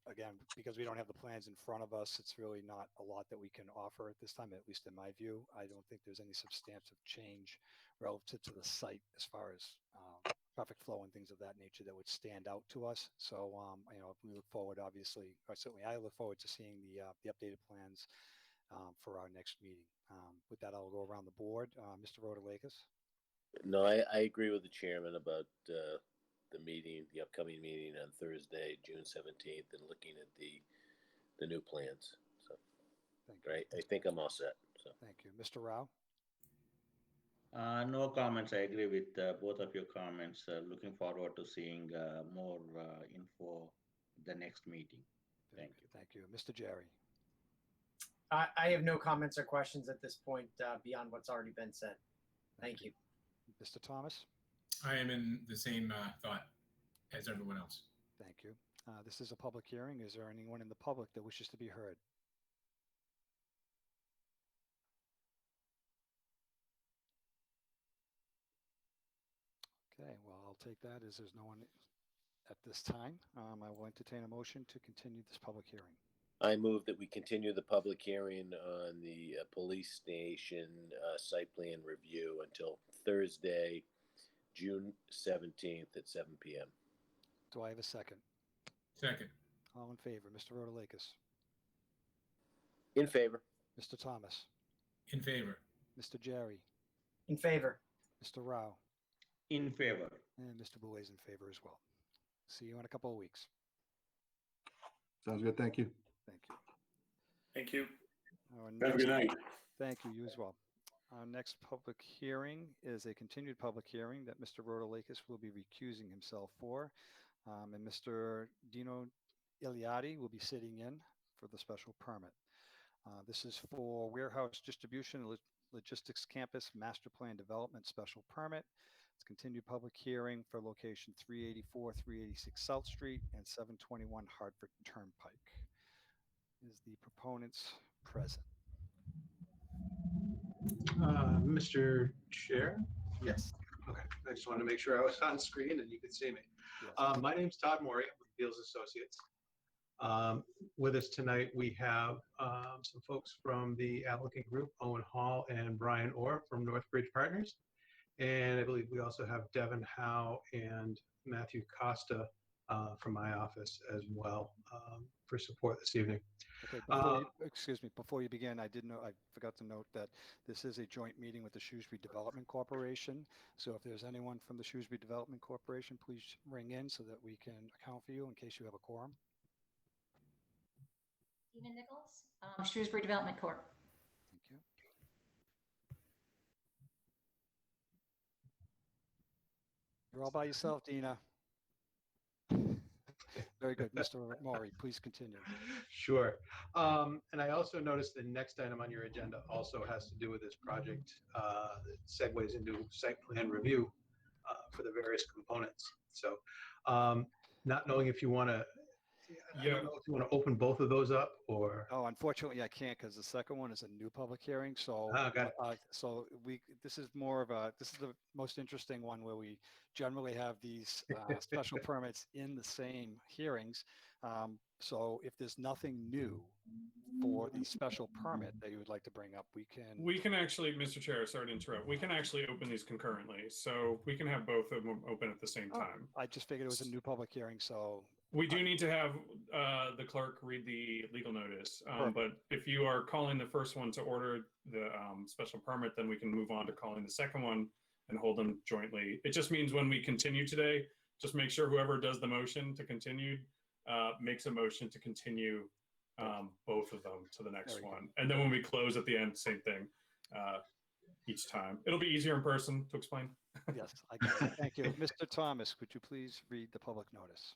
Again, because we don't have the plans in front of us, it's really not a lot that we can offer at this time, at least in my view. I don't think there's any substantive change relative to the site as far as traffic flow and things of that nature that would stand out to us. So, we look forward, obviously, or certainly I look forward to seeing the updated plans for our next meeting. With that, I'll go around the board. Mr. Rotalakis? No, I agree with the chairman about the upcoming meeting on Thursday, June 17th, and looking at the new plans. So, thank you. Right, I think I'm all set. So, thank you, Mr. Rao. No comments. I agree with both of your comments. Looking forward to seeing more info the next meeting. Thank you. Thank you, Mr. Jerry. I have no comments or questions at this point beyond what's already been said. Thank you. Mr. Thomas? I am in the same thought as everyone else. Thank you. This is a public hearing. Is there anyone in the public that wishes to be heard? Okay, well, I'll take that as there's no one at this time. I will entertain a motion to continue this public hearing. I move that we continue the public hearing on the police station site plan review until Thursday, June 17th at 7 p.m. Do I have a second? Second. All in favor. Mr. Rotalakis? In favor. Mr. Thomas? In favor. Mr. Jerry? In favor. Mr. Rao? In favor. And Mr. Boulay is in favor as well. See you in a couple of weeks. Sounds good. Thank you. Thank you. Thank you. Have a good night. Thank you. You as well. Our next public hearing is a continued public hearing that Mr. Rotalakis will be recusing himself for. And Mr. Dino Iliadi will be sitting in for the special permit. This is for Warehouse Distribution Logistics Campus Master Plan Development Special Permit. It's continued public hearing for location 384, 386 South Street and 721 Hartford Turnpike. Is the proponents present? Mr. Chair? Yes. Okay, I just wanted to make sure I was on screen and you could see me. Yes. My name's Todd Morey with Beals Associates. With us tonight, we have some folks from the applicant group, Owen Hall and Brian Orr from Northbridge Partners. And I believe we also have Devin Howe and Matthew Costa from my office as well for support this evening. Okay, excuse me, before you begin, I forgot to note that this is a joint meeting with the Shrewsbury Development Corporation. So if there's anyone from the Shrewsbury Development Corporation, please ring in so that we can account for you in case you have a quorum. Dina Nichols, Shrewsbury Development Corp. Thank you. You're all by yourself, Dina. Very good. Mr. Maury, please continue. Sure. And I also noticed the next item on your agenda also has to do with this project that segues into site plan review for the various components. So not knowing if you want to, I don't know if you want to open both of those up or. Oh, unfortunately, I can't because the second one is a new public hearing. So, this is the most interesting one where we generally have these special permits in the same hearings. So, if there's nothing new for the special permit that you would like to bring up, we can actually, Mr. Chair, sorry to interrupt. We can actually open these concurrently, so we can have both of them open at the same time. I just figured it was a new public hearing, so We do need to have the clerk read the legal notice, Perfect. but if you are calling the first one to order the special permit, then we can move on to calling the second one and hold them jointly. It just means when we continue today, just make sure whoever does the motion to continue makes a motion to continue both of them to the next one. And then when we close at the end, same thing each time. It'll be easier in person to explain. Yes, I got it. Thank you. Mr. Thomas, could you please read the public notice?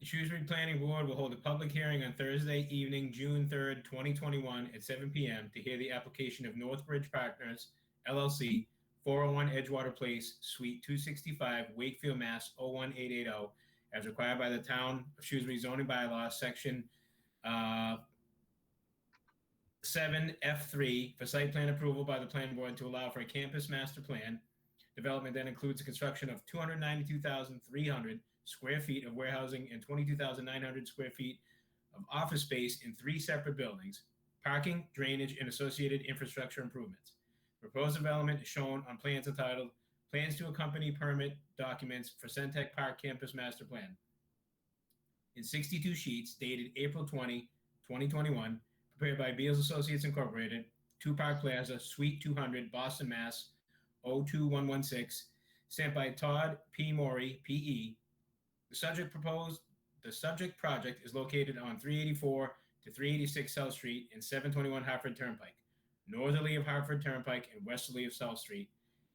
The Shrewsbury Planning Board will hold a public hearing on Thursday evening, June 3rd, 2021 at 7 p.m. to hear the application of Northbridge Partners, LLC, 401 Edgewater Place, Suite 265, Wakefield, Mass. 01880, as required by the Town of Shrewsbury zoning bylaw, section 7F3, for site plan approval by the planning board to allow for a campus master plan development that includes the construction of 292,300 square feet of warehousing and 22,900 square feet of office space in 3 separate buildings, parking, drainage, and associated infrastructure improvements. Proposed development is shown on plans entitled Plans to Accompany Permit Documents for Centec Park Campus Master Plan in 62 sheets dated April 20, 2021, prepared by Beals Associates Incorporated, 2 Park Plaza, Suite 200, Boston, Mass. 02116, sent by Todd P. Morey, P.E. The subject project is located on 384 to 386 South Street and 721 Hartford Turnpike, northerly of Hartford Turnpike and westerly of South Street,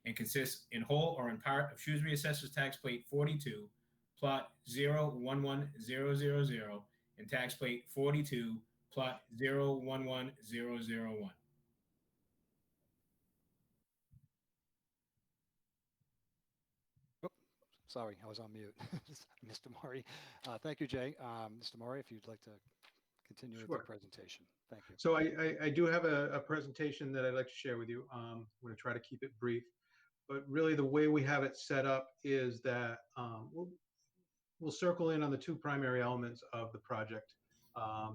and consists in whole or in part of Shrewsbury Assessors Tax Plate 42, Plot 011000, and Tax Plate 42, Plot 011001. Sorry, I was on mute. Mr. Murray. Thank you, Jay. Mr. Murray, if you'd like to continue with the presentation. Thank you. So I do have a presentation that I'd like to share with you. I'm going to try to keep it brief, but really the way we have it set up is that we'll circle in on the 2 primary elements of the project.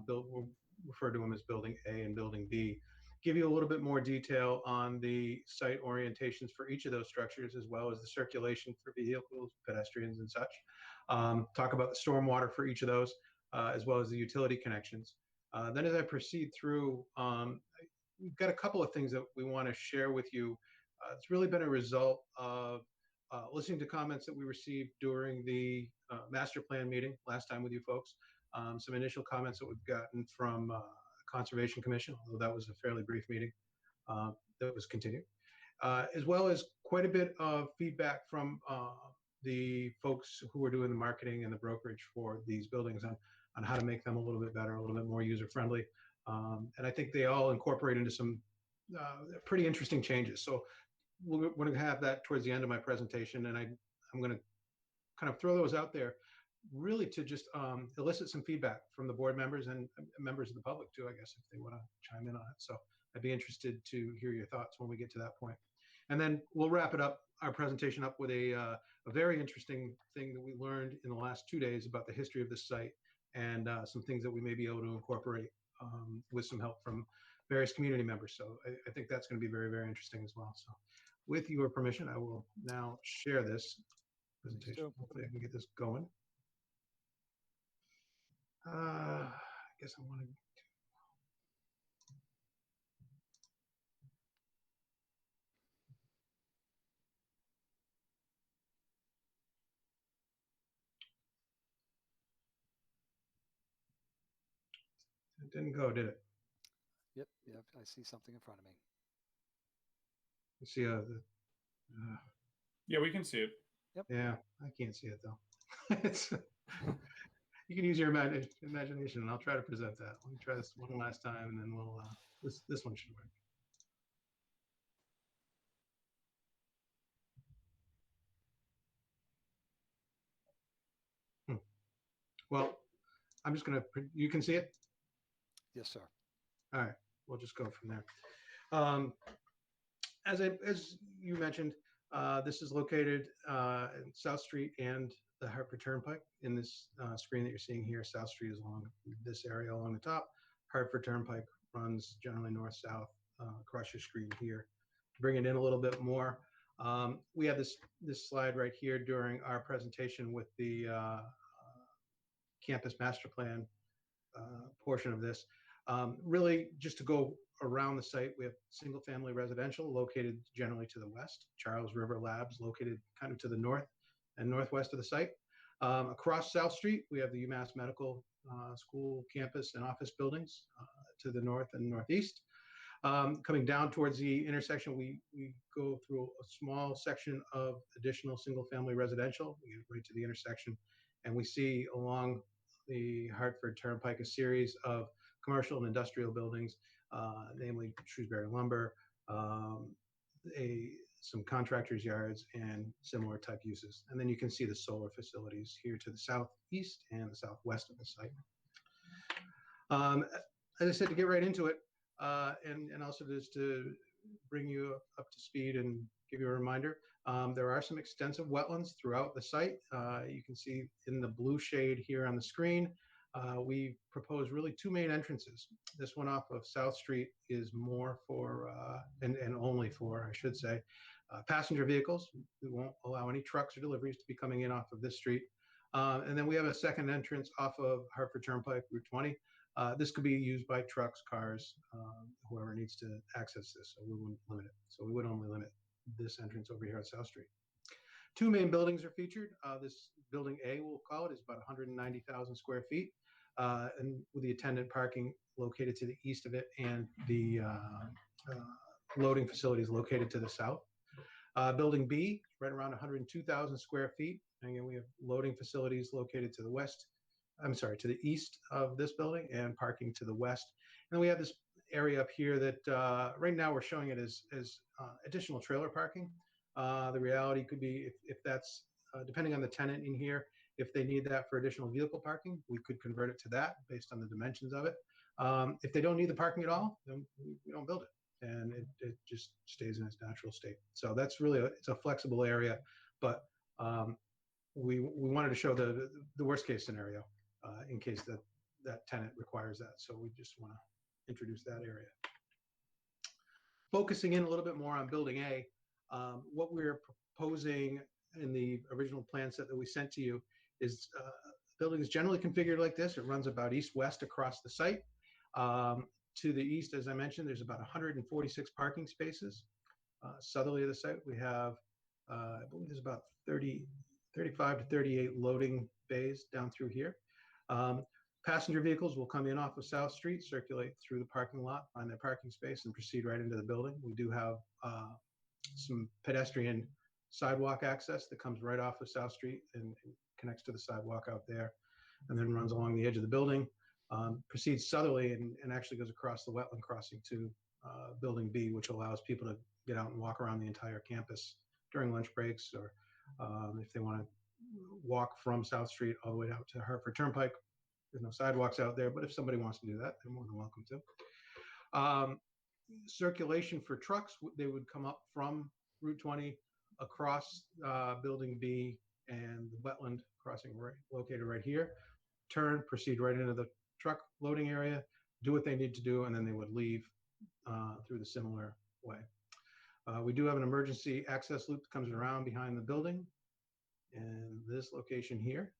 We'll refer to them as Building A and Building B. Give you a little bit more detail on the site orientations for each of those structures, as well as the circulation for vehicles, pedestrians, and such. Talk about the stormwater for each of those, as well as the utility connections. Then as I proceed through, we've got a couple of things that we want to share with you. It's really been a result of listening to comments that we received during the master plan meeting last time with you folks. Some initial comments that we've gotten from Conservation Commission, although that was a fairly brief meeting that was continued, as well as quite a bit of feedback from the folks who are doing the marketing and the brokerage for these buildings on how to make them a little bit better, a little bit more user-friendly. And I think they all incorporate into some pretty interesting changes. So we're going to have that towards the end of my presentation, and I'm going to kind of throw those out there really to just elicit some feedback from the board members and members of the public too, I guess, if they want to chime in on it. So I'd be interested to hear your thoughts when we get to that point. And then we'll wrap it up, our presentation up, with a very interesting thing that we learned in the last 2 days about the history of this site, and some things that we may be able to incorporate with some help from various community members. So I think that's going to be very, very interesting as well. So with your permission, I will now share this presentation. Hopefully I can get this going. I guess I want to. It didn't go, did it? Yep, I see something in front of me. You see yeah, we can see it. Yep. Yeah, I can't see it though. It's you can use your imagination, and I'll try to present that. Let me try this one last time, and then we'll this one should work. Well, I'm just gonna. You can see it. Yes, sir. All right, we'll just go from there. As you mentioned, this is located in South Street and the Hartford Turnpike. In this screen that you're seeing here, South Street is along this area along the top. Hartford Turnpike runs generally north-south across your screen here. To bring it in a little bit more, we have this slide right here during our presentation with the campus master plan portion of this. Really, just to go around the site, we have single family residential located generally to the west, Charles River Labs located kind of to the north and northwest of the site. Across South Street, we have the UMass Medical School campus and office buildings to the north and northeast. Coming down towards the intersection, we go through a small section of additional single family residential. We get right to the intersection, and we see along the Hartford Turnpike a series of commercial and industrial buildings, namely Shrewsbury Lumber, some contractors' yards, and similar type uses. And then you can see the solar facilities here to the southeast and the southwest of the site. As I said, to get right into it, and also just to bring you up to speed and give you a reminder, there are some extensive wetlands throughout the site. You can see in the blue shade here on the screen, we propose really two main entrances. This one off of South Street is more for, and only for, I should say, passenger vehicles. We won't allow any trucks or deliveries to be coming in off of this street. And then we have a second entrance off of Hartford Turnpike, Route 20. This could be used by trucks, cars, whoever needs to access this, so we wouldn't limit it. So we would only limit this entrance over here at South Street. Two main buildings are featured. This building A, we'll call it, is about 190,000 square feet, and with the attendant parking located to the east of it, and the loading facilities located to the south. Building B, right around 102,000 square feet. And again, we have loading facilities located to the west, I'm sorry, to the east of this building, and parking to the west. And then we have this area up here that right now we're showing it as additional trailer parking. The reality could be if that's, depending on the tenant in here, if they need that for additional vehicle parking, we could convert it to that based on the dimensions of it. If they don't need the parking at all, then we don't build it. And it just stays in its natural state. So that's really, it's a flexible area, but we wanted to show the worst case scenario in case that tenant requires that. So we just want to introduce that area. Focusing in a little bit more on building A, what we're proposing in the original plan set that we sent to you is the building is generally configured like this. It runs about east-west across the site. To the east, as I mentioned, there's about 146 parking spaces. Southerly of the site, we have, I believe there's about 35 to 38 loading bays down through here. Passenger vehicles will come in off of South Street, circulate through the parking lot, find their parking space, and proceed right into the building. We do have some pedestrian sidewalk access that comes right off of South Street and connects to the sidewalk out there, and then runs along the edge of the building. Proceeds southerly and actually goes across the Wetland Crossing to Building B, which allows people to get out and walk around the entire campus during lunch breaks, or if they want to walk from South Street all the way out to Hartford Turnpike. There's no sidewalks out there, but if somebody wants to do that, they're more than welcome to. Circulation for trucks, they would come up from Route 20 across Building B and the Wetland Crossing located right here. Turn, proceed right into the truck loading area, do what they need to do, and then they would leave through the similar way. We do have an emergency access loop that comes around behind the building in this location here.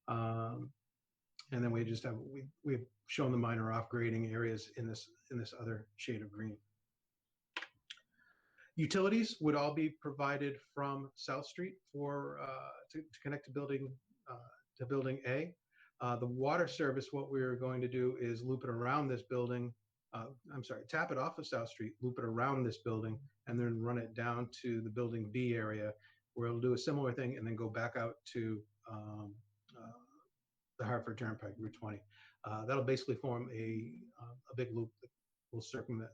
And then we just have, we've shown the minor off-grading areas in this other shade of green. Utilities would all be provided from South Street for to connect to Building A. The water service, what we're going to do is loop it around this building. Tap it off of South Street, loop it around this building, and then run it down to the Building B area, where it'll do a similar thing and then go back out to the Hartford Turnpike, Route 20. That'll basically form a big loop that will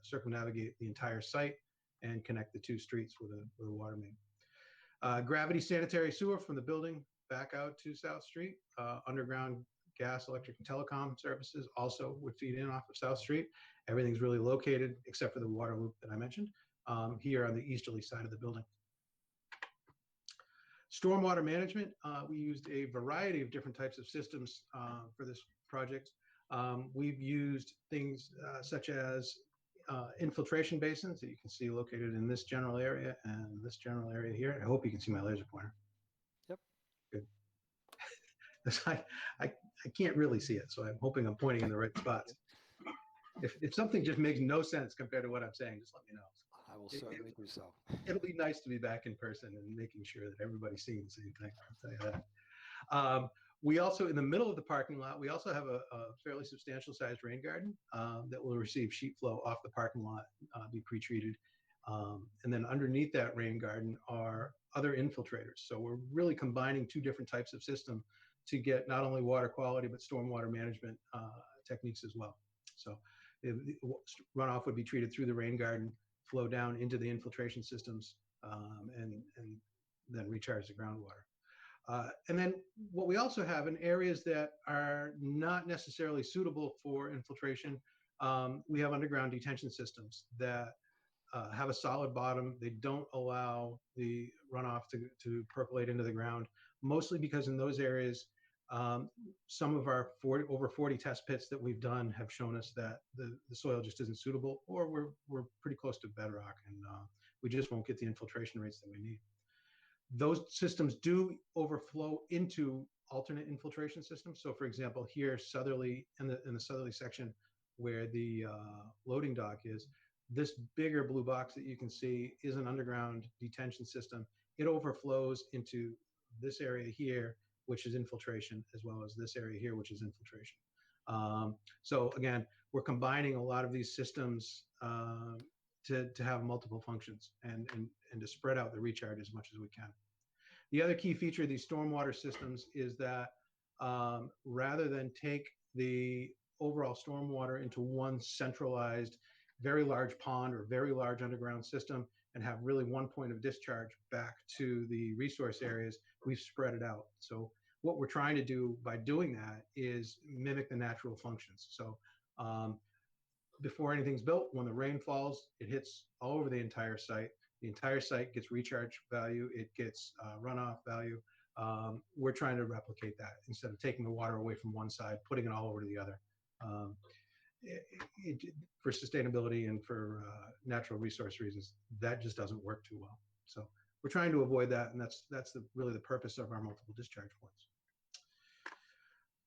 circumnavigate the entire site and connect the two streets with a water main. Gravity sanitary sewer from the building back out to South Street. Underground gas, electric, and telecom services also would feed in off of South Street. Everything's really located, except for the water loop that I mentioned, here on the easterly side of the building. Stormwater management, we used a variety of different types of systems for this project. We've used things such as infiltration basins that you can see located in this general area and this general area here. I hope you can see my laser pointer. Yep. Good. I can't really see it, so I'm hoping I'm pointing in the right spots. If something just makes no sense compared to what I'm saying, just let me know. I will certainly do so. It'll be nice to be back in person and making sure that everybody's seeing the same thing. I'll tell you that. We also, in the middle of the parking lot, we also have a fairly substantial sized rain garden that will receive sheet flow off the parking lot, be pre-treated. And then underneath that rain garden are other infiltrators. So we're really combining two different types of system to get not only water quality, but stormwater management techniques as well. So runoff would be treated through the rain garden, flow down into the infiltration systems, and then recharge the groundwater. And then what we also have in areas that are not necessarily suitable for infiltration, we have underground detention systems that have a solid bottom. They don't allow the runoff to percolate into the ground, mostly because in those areas, some of our over 40 test pits that we've done have shown us that the soil just isn't suitable, or we're pretty close to bedrock, and we just won't get the infiltration rates that we need. Those systems do overflow into alternate infiltration systems. So for example, here southerly, in the southerly section where the loading dock is, this bigger blue box that you can see is an underground detention system. It overflows into this area here, which is infiltration, as well as this area here, which is infiltration. So again, we're combining a lot of these systems to have multiple functions and to spread out the recharge as much as we can. The other key feature of these stormwater systems is that rather than take the overall stormwater into one centralized, very large pond or very large underground system and have really one point of discharge back to the resource areas, we've spread it out. So what we're trying to do by doing that is mimic the natural functions. So before anything's built, when the rain falls, it hits all over the entire site. The entire site gets recharge value, it gets runoff value. We're trying to replicate that instead of taking the water away from one side, putting it all over to the other. For sustainability and for natural resource reasons, that just doesn't work too well. So we're trying to avoid that, and that's really the purpose of our multiple discharge points.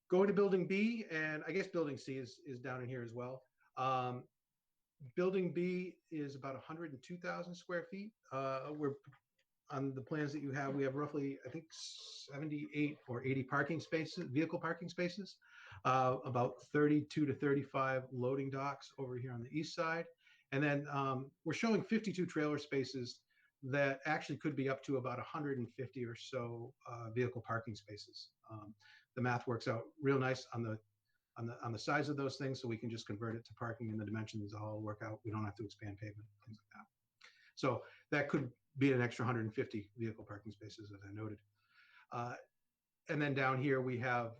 Going to building B, and I guess building C is down in here as well. Building B is about 102,000 square feet. We're on the plans that you have, we have roughly, I think, 78 or 80 parking spaces, vehicle parking spaces, about 32 to 35 loading docks over here on the east side. And then we're showing 52 trailer spaces that actually could be up to about 150 or so vehicle parking spaces. The math works out real nice on the size of those things, so we can just convert it to parking, and the dimensions all work out. We don't have to expand pavement, things like that. So that could be an extra 150 vehicle parking spaces, as I noted. And then down here we have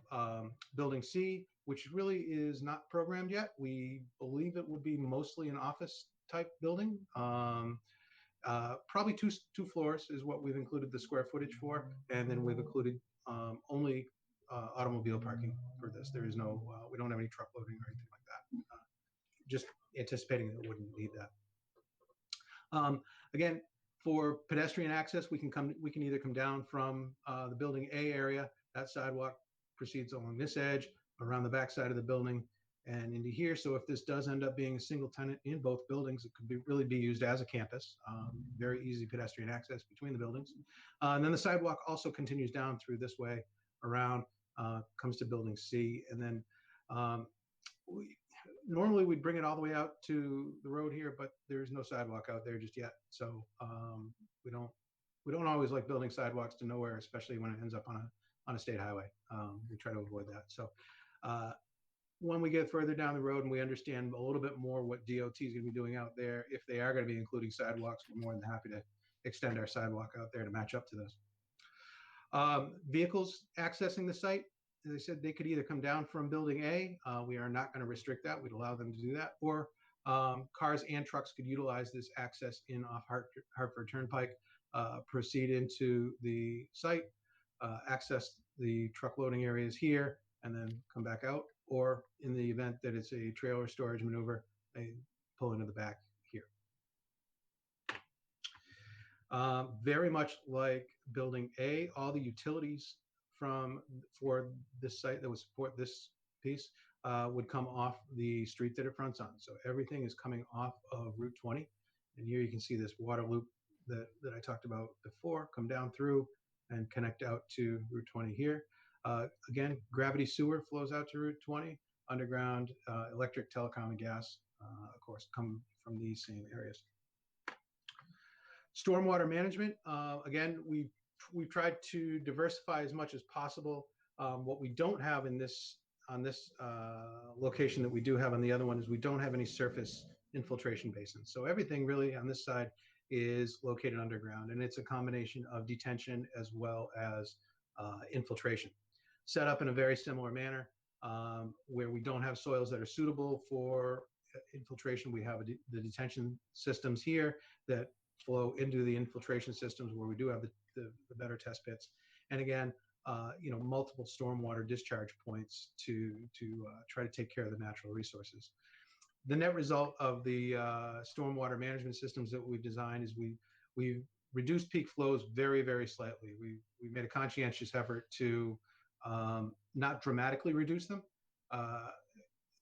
building C, which really is not programmed yet. We believe it would be mostly an office type building. Probably two floors is what we've included the square footage for, and then we've included only automobile parking for this. There is no, we don't have any truck loading or anything like that. Just anticipating that it wouldn't need that. Again, for pedestrian access, we can either come down from the building A area. That sidewalk proceeds along this edge, around the back side of the building, and into here. So if this does end up being a single tenant in both buildings, it could really be used as a campus. Very easy pedestrian access between the buildings. And then the sidewalk also continues down through this way, around, comes to building C, and then normally we'd bring it all the way out to the road here, but there's no sidewalk out there just yet. So we don't always like building sidewalks to nowhere, especially when it ends up on a state highway. We try to avoid that. So when we get further down the road and we understand a little bit more what DOT is going to be doing out there, if they are going to be including sidewalks, we're more than happy to extend our sidewalk out there to match up to those. Vehicles accessing the site, as I said, they could either come down from building A. We are not going to restrict that. We'd allow them to do that. Or cars and trucks could utilize this access in off Hartford Turnpike, proceed into the site, access the truck loading areas here, and then come back out. Or in the event that it's a trailer storage maneuver, they pull into the back here. Very much like building A, all the utilities for this site that would support this piece would come off the street that it fronts on. So everything is coming off of Route 20. And here you can see this water loop that I talked about before come down through and connect out to Route 20 here. Again, gravity sewer flows out to Route 20. Underground electric, telecom, and gas, of course, come from these same areas. Stormwater management, again, we've tried to diversify as much as possible. What we don't have in this on this location that we do have on the other one is we don't have any surface infiltration basins. So everything really on this side is located underground, and it's a combination of detention as well as infiltration. Set up in a very similar manner, where we don't have soils that are suitable for infiltration. We have the detention systems here that flow into the infiltration systems where we do have the better test pits. And again, multiple stormwater discharge points to try to take care of the natural resources. The net result of the stormwater management systems that we've designed is we've reduced peak flows very, very slightly. We made a conscientious effort to not dramatically reduce them.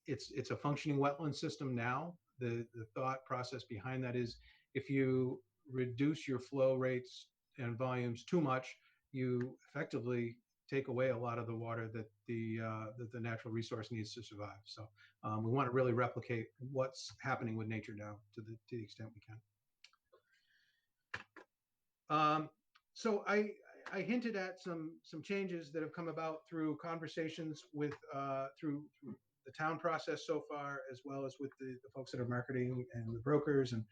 It's a functioning wetland system now. The thought process behind that is if you reduce your flow rates and volumes too much, you effectively take away a lot of the water that the natural resource needs to survive. So we want to really replicate what's happening with nature now to the extent we can. So I hinted at some changes that have come about through conversations with through the town process so far, as well as with the folks that are marketing and the brokers, and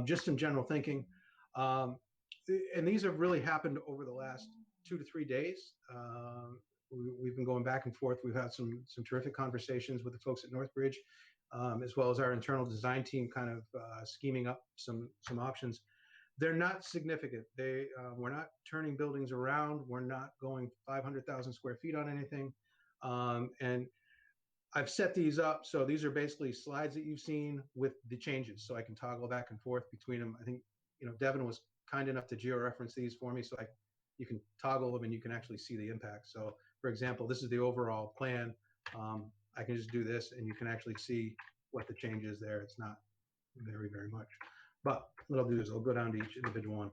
just some general thinking. And these have really happened over the last 2 to 3 days. We've been going back and forth. We've had some terrific conversations with the folks at Northbridge, as well as our internal design team kind of scheming up some options. They're not significant. We're not turning buildings around. We're not going 500,000 square feet on anything. And I've set these up. So these are basically slides that you've seen with the changes. So I can toggle back and forth between them. I think, Devin was kind enough to georeference these for me. So you can toggle them and you can actually see the impact. So for example, this is the overall plan. I can just do this and you can actually see what the change is there. It's not very, very much. But what I'll do is I'll go down to each individual one.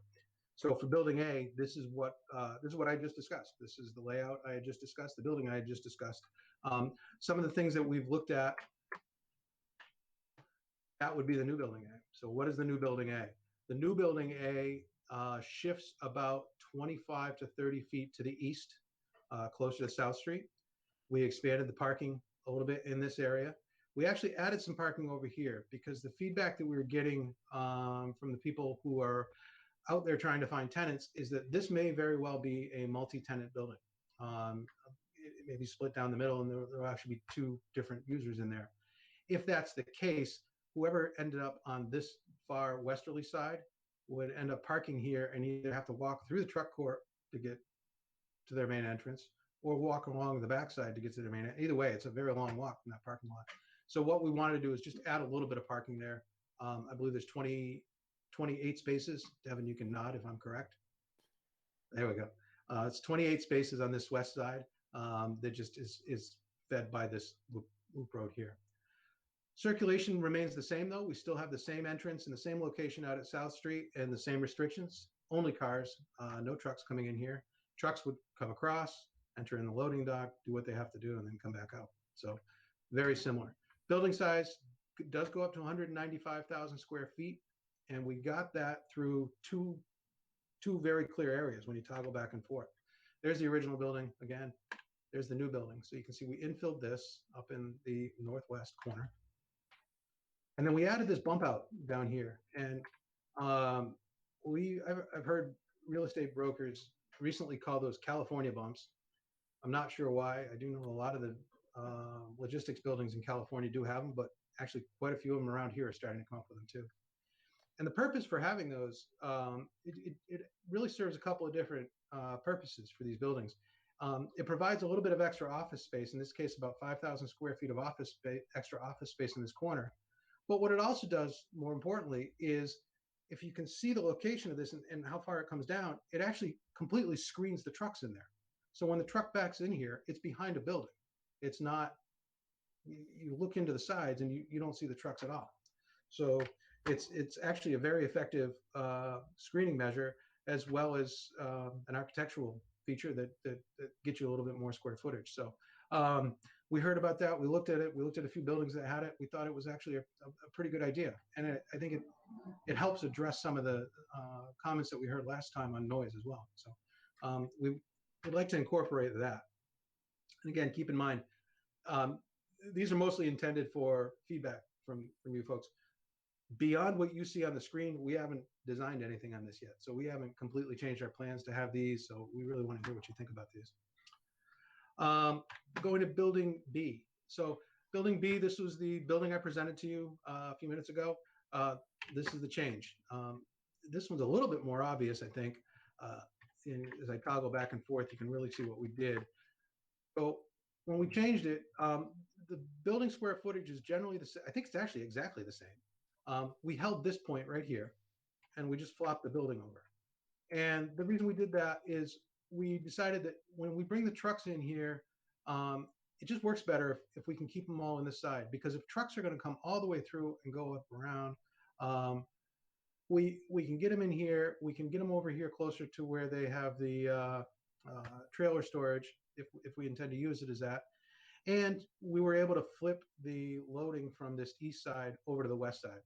So for building A, this is what I just discussed. This is the layout I had just discussed, the building I had just discussed. Some of the things that we've looked at, that would be the new building A. So what is the new building A? The new building A shifts about 25 to 30 feet to the east, closer to South Street. We expanded the parking a little bit in this area. We actually added some parking over here because the feedback that we were getting from the people who are out there trying to find tenants is that this may very well be a multi-tenant building. It may be split down the middle and there will actually be 2 different users in there. If that's the case, whoever ended up on this far westerly side would end up parking here and either have to walk through the truck court to get to their main entrance or walk along the backside to get to their main. Either way, it's a very long walk from that parking lot. So what we want to do is just add a little bit of parking there. I believe there's 28 spaces. Devin, you can nod if I'm correct. There we go. It's 28 spaces on this west side that just is fed by this loop road here. Circulation remains the same though. We still have the same entrance and the same location out at South Street and the same restrictions. Only cars, no trucks coming in here. Trucks would come across, enter in the loading dock, do what they have to do, and then come back out. So very similar. Building size does go up to 195,000 square feet. And we got that through two very clear areas when you toggle back and forth. There's the original building again. There's the new building. So you can see we infilled this up in the northwest corner. And then we added this bump out down here. And I've heard real estate brokers recently call those California bumps. I'm not sure why. I do know a lot of the logistics buildings in California do have them, but actually quite a few of them around here are starting to come up with them too. And the purpose for having those, it really serves a couple of different purposes for these buildings. It provides a little bit of extra office space, in this case about 5,000 square feet of office space, extra office space in this corner. But what it also does, more importantly, is if you can see the location of this and how far it comes down, it actually completely screens the trucks in there. So when the truck backs in here, it's behind a building. It's not, you look into the sides and you don't see the trucks at all. So it's actually a very effective screening measure, as well as an architectural feature that gets you a little bit more square footage. So we heard about that. We looked at it. We looked at a few buildings that had it. We thought it was actually a pretty good idea. And I think it helps address some of the comments that we heard last time on noise as well. So we'd like to incorporate that. And again, keep in mind, these are mostly intended for feedback from you folks. Beyond what you see on the screen, we haven't designed anything on this yet. So we haven't completely changed our plans to have these. So we really want to hear what you think about these. Going to building B. So building B, this was the building I presented to you a few minutes ago. This is the change. This one's a little bit more obvious, I think. As I toggle back and forth, you can really see what we did. So when we changed it, the building square footage is generally the same. I think it's actually exactly the same. We held this point right here, and we just flopped the building over. And the reason we did that is we decided that when we bring the trucks in here, it just works better if we can keep them all on this side, because if trucks are going to come all the way through and go up around, we can get them in here. We can get them over here closer to where they have the trailer storage, if we intend to use it as that. And we were able to flip the loading from this east side over to the west side.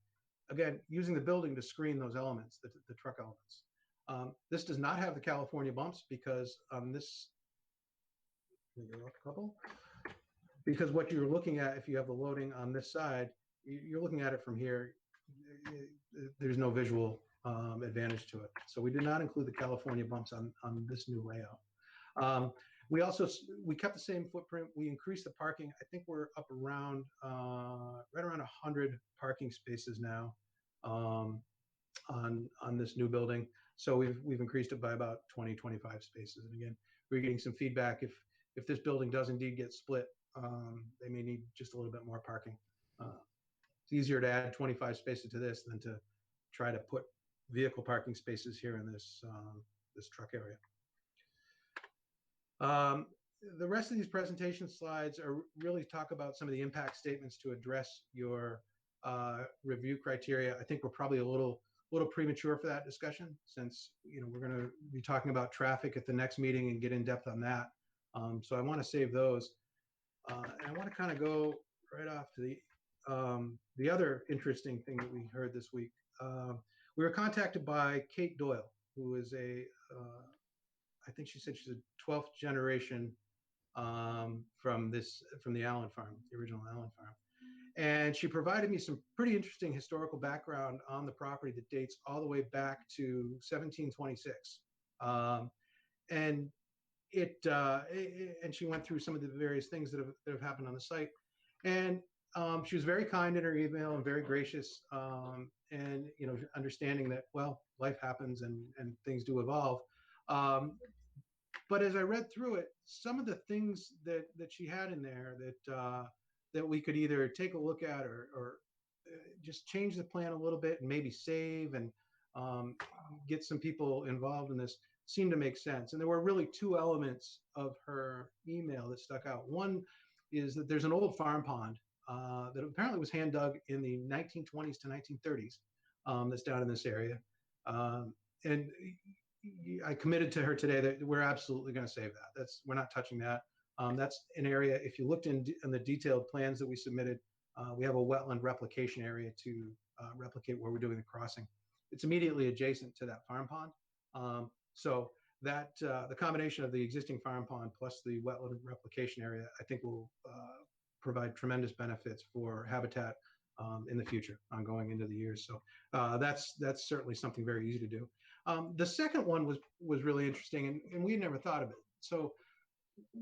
Again, using the building to screen those elements, the truck elements. This does not have the California bumps because this, because what you're looking at, if you have the loading on this side, you're looking at it from here. There's no visual advantage to it. So we did not include the California bumps on this new layout. We kept the same footprint. We increased the parking. I think we're up around right around 100 parking spaces now on this new building. So we've increased it by about 20, 25 spaces. And again, we're getting some feedback. If this building does indeed get split, they may need just a little bit more parking. It's easier to add 25 spaces to this than to try to put vehicle parking spaces here in this this truck area. The rest of these presentation slides are really talk about some of the impact statements to address your review criteria. I think we're probably a little premature for that discussion, since we're going to be talking about traffic at the next meeting and get in depth on that. So I want to save those. And I want to kind of go right off to the other interesting thing that we heard this week. We were contacted by Kate Doyle, who is I think she said she's a 12th generation from the Allen farm, the original Allen farm. And she provided me some pretty interesting historical background on the property that dates all the way back to 1726. And she went through some of the various things that have happened on the site. And she was very kind in her email and very gracious, and understanding that, well, life happens and things do evolve. But as I read through it, some of the things that she had in there that we could either take a look at or just change the plan a little bit and maybe save and get some people involved in this seemed to make sense. And there were really two elements of her email that stuck out. One is that there's an old farm pond that apparently was hand dug in the 1920s to 1930s that's down in this area. And I committed to her today that we're absolutely going to save that. We're not touching that. That's an area, if you looked in the detailed plans that we submitted, we have a wetland replication area to replicate where we're doing the crossing. It's immediately adjacent to that farm pond. So that the combination of the existing farm pond plus the wetland replication area, I think will provide tremendous benefits for habitat in the future, ongoing into the years. So that's certainly something very easy to do. The second one was really interesting, and we had never thought of it. So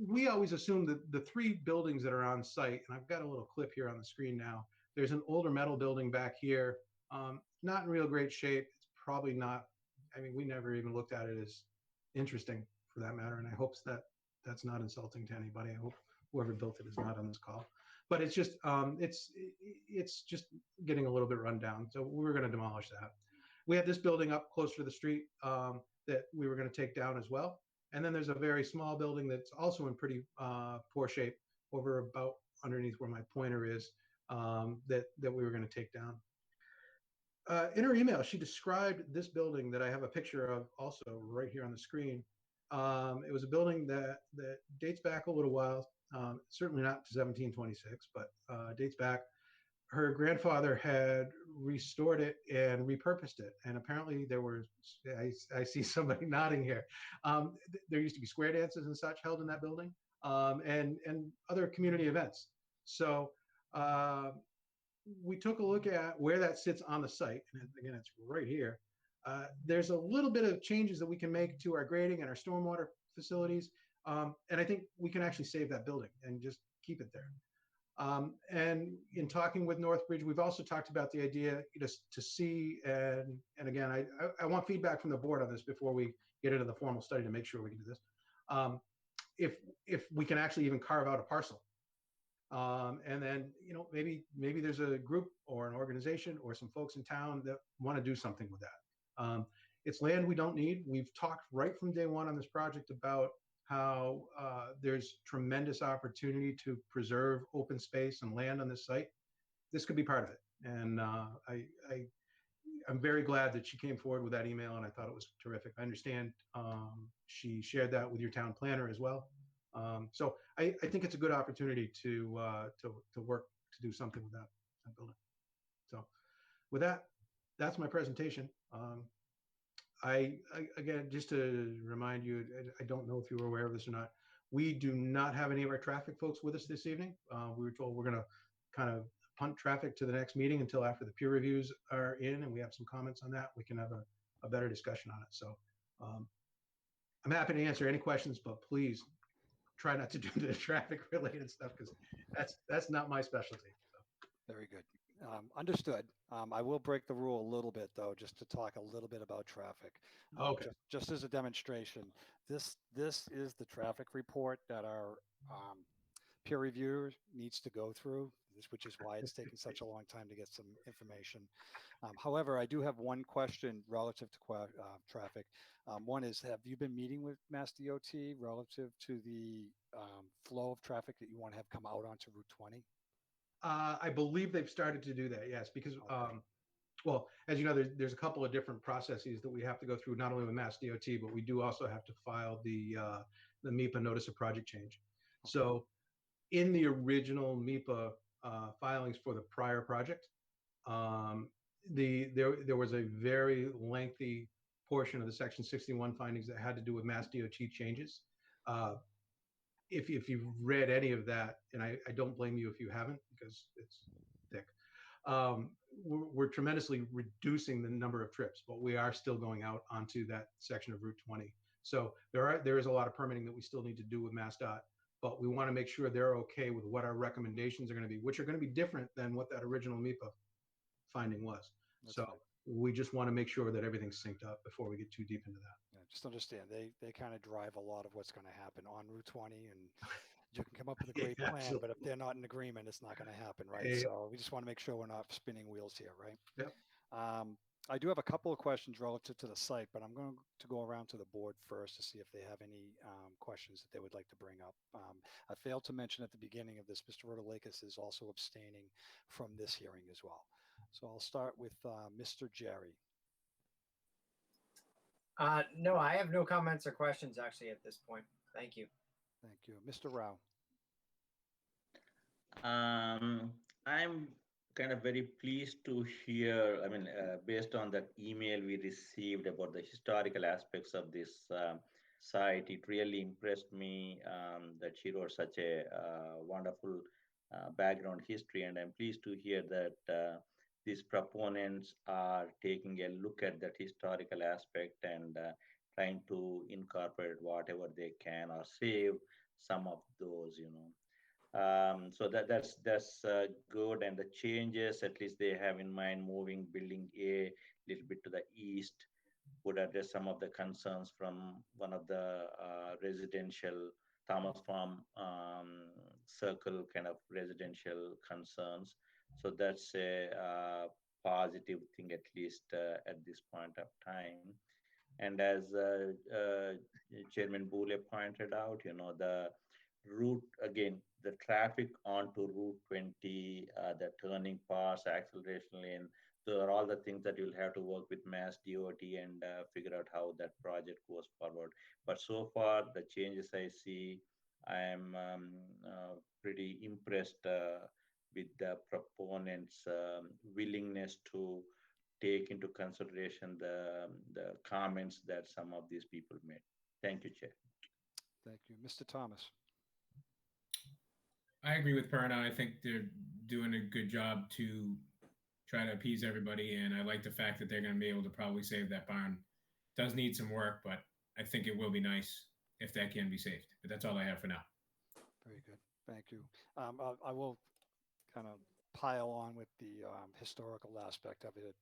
we always assume that the three buildings that are on site, and I've got a little clip here on the screen now. There's an older metal building back here, not in real great shape. It's probably not. I mean, we never even looked at it as interesting, for that matter. And I hope that that's not insulting to anybody. I hope whoever built it is not on this call. But it's just it's just getting a little bit run down. So we're going to demolish that. We have this building up closer to the street that we were going to take down as well. And then there's a very small building that's also in pretty poor shape over about underneath where my pointer is, that we were going to take down. In her email, she described this building that I have a picture of also right here on the screen. It was a building that dates back a little while, certainly not to 1726, but dates back. Her grandfather had restored it and repurposed it. And apparently there were, I see somebody nodding here. There used to be square dances and such held in that building, and other community events. So we took a look at where that sits on the site. And again, it's right here. There's a little bit of changes that we can make to our grading and our stormwater facilities. And I think we can actually save that building and just keep it there. And in talking with Northbridge, we've also talked about the idea to see, and again, I want feedback from the board on this before we get into the formal study to make sure we can do this. If we can actually even carve out a parcel. And then, maybe there's a group or an organization or some folks in town that want to do something with that. It's land we don't need. We've talked right from day one on this project about how there's tremendous opportunity to preserve open space and land on this site. This could be part of it. And I'm very glad that she came forward with that email, and I thought it was terrific. I understand she shared that with your town planner as well. So I think it's a good opportunity to work to do something with that building. So with that, that's my presentation. Again, just to remind you, I don't know if you were aware of this or not, we do not have any of our traffic folks with us this evening. We were told we're going to kind of punt traffic to the next meeting until after the peer reviews are in and we have some comments on that. We can have a better discussion on it. So I'm happy to answer any questions, but please try not to do the traffic related stuff because that's not my specialty. So. Very good. Understood. I will break the rule a little bit though, just to talk a little bit about traffic. Okay. Just as a demonstration, this is the traffic report that our peer reviewer needs to go through, which is why it's taking such a long time to get some information. However, I do have one question relative to traffic. One is, have you been meeting with Mass DOT relative to the flow of traffic that you want to have come out onto Route 20? I believe they've started to do that, yes, because, well, as you know, there's a couple of different processes that we have to go through, not only with Mass DOT, but we do also have to file the MEPA notice of project change. Okay. So in the original MEPA filings for the prior project, there was a very lengthy portion of the Section 61 findings that had to do with Mass DOT changes. If you've read any of that, and I don't blame you if you haven't, because it's thick, we're tremendously reducing the number of trips, but we are still going out onto that section of Route 20. So there is a lot of permitting that we still need to do with MassDOT, but we want to make sure they're okay with what our recommendations are going to be, which are going to be different than what that original MEPA finding was. That's so right. We just want to make sure that everything's synced up before we get too deep into that. Yeah, just understand they kind of drive a lot of what's going to happen on Route 20, and you can come up with a great plan, absolutely. But if they're not in agreement, it's not going to happen, right? So we just want to make sure we're not spinning wheels here, right? Yep. I do have a couple of questions relative to the site, but I'm going to go around to the board first to see if they have any questions that they would like to bring up. I failed to mention at the beginning of this, Mr. Rotolakis is also abstaining from this hearing as well. So I'll start with Mr. Jerry. No, I have no comments or questions actually at this point. Thank you. Thank you. Mr. Rao. I'm kind of very pleased to hear, I mean, based on that email we received about the historical aspects of this site, it really impressed me that she wrote such a wonderful background history. And I'm pleased to hear that these proponents are taking a look at that historical aspect and trying to incorporate whatever they can or save some of those, so that's good. And the changes, at least they have in mind, moving building A little bit to the east would address some of the concerns from one of the residential Thomas Farm Circle kind of residential concerns. So that's a positive thing, at least at this point of time. And as Chairman Boole pointed out, the route, again, the traffic onto Route 20, the turning paths, acceleration lane, those are all the things that you'll have to work with Mass DOT and figure out how that project goes forward. But so far, the changes I see, I am pretty impressed with the proponents' willingness to take into consideration the comments that some of these people made. Thank you, Chair. Thank you. Mr. Thomas. I agree with Perna. I think they're doing a good job to try to appease everybody, and I like the fact that they're going to be able to probably save that barn. It does need some work, but I think it will be nice if that can be saved. But that's all I have for now. Very good. Thank you. I will kind of pile on with the historical aspect of it.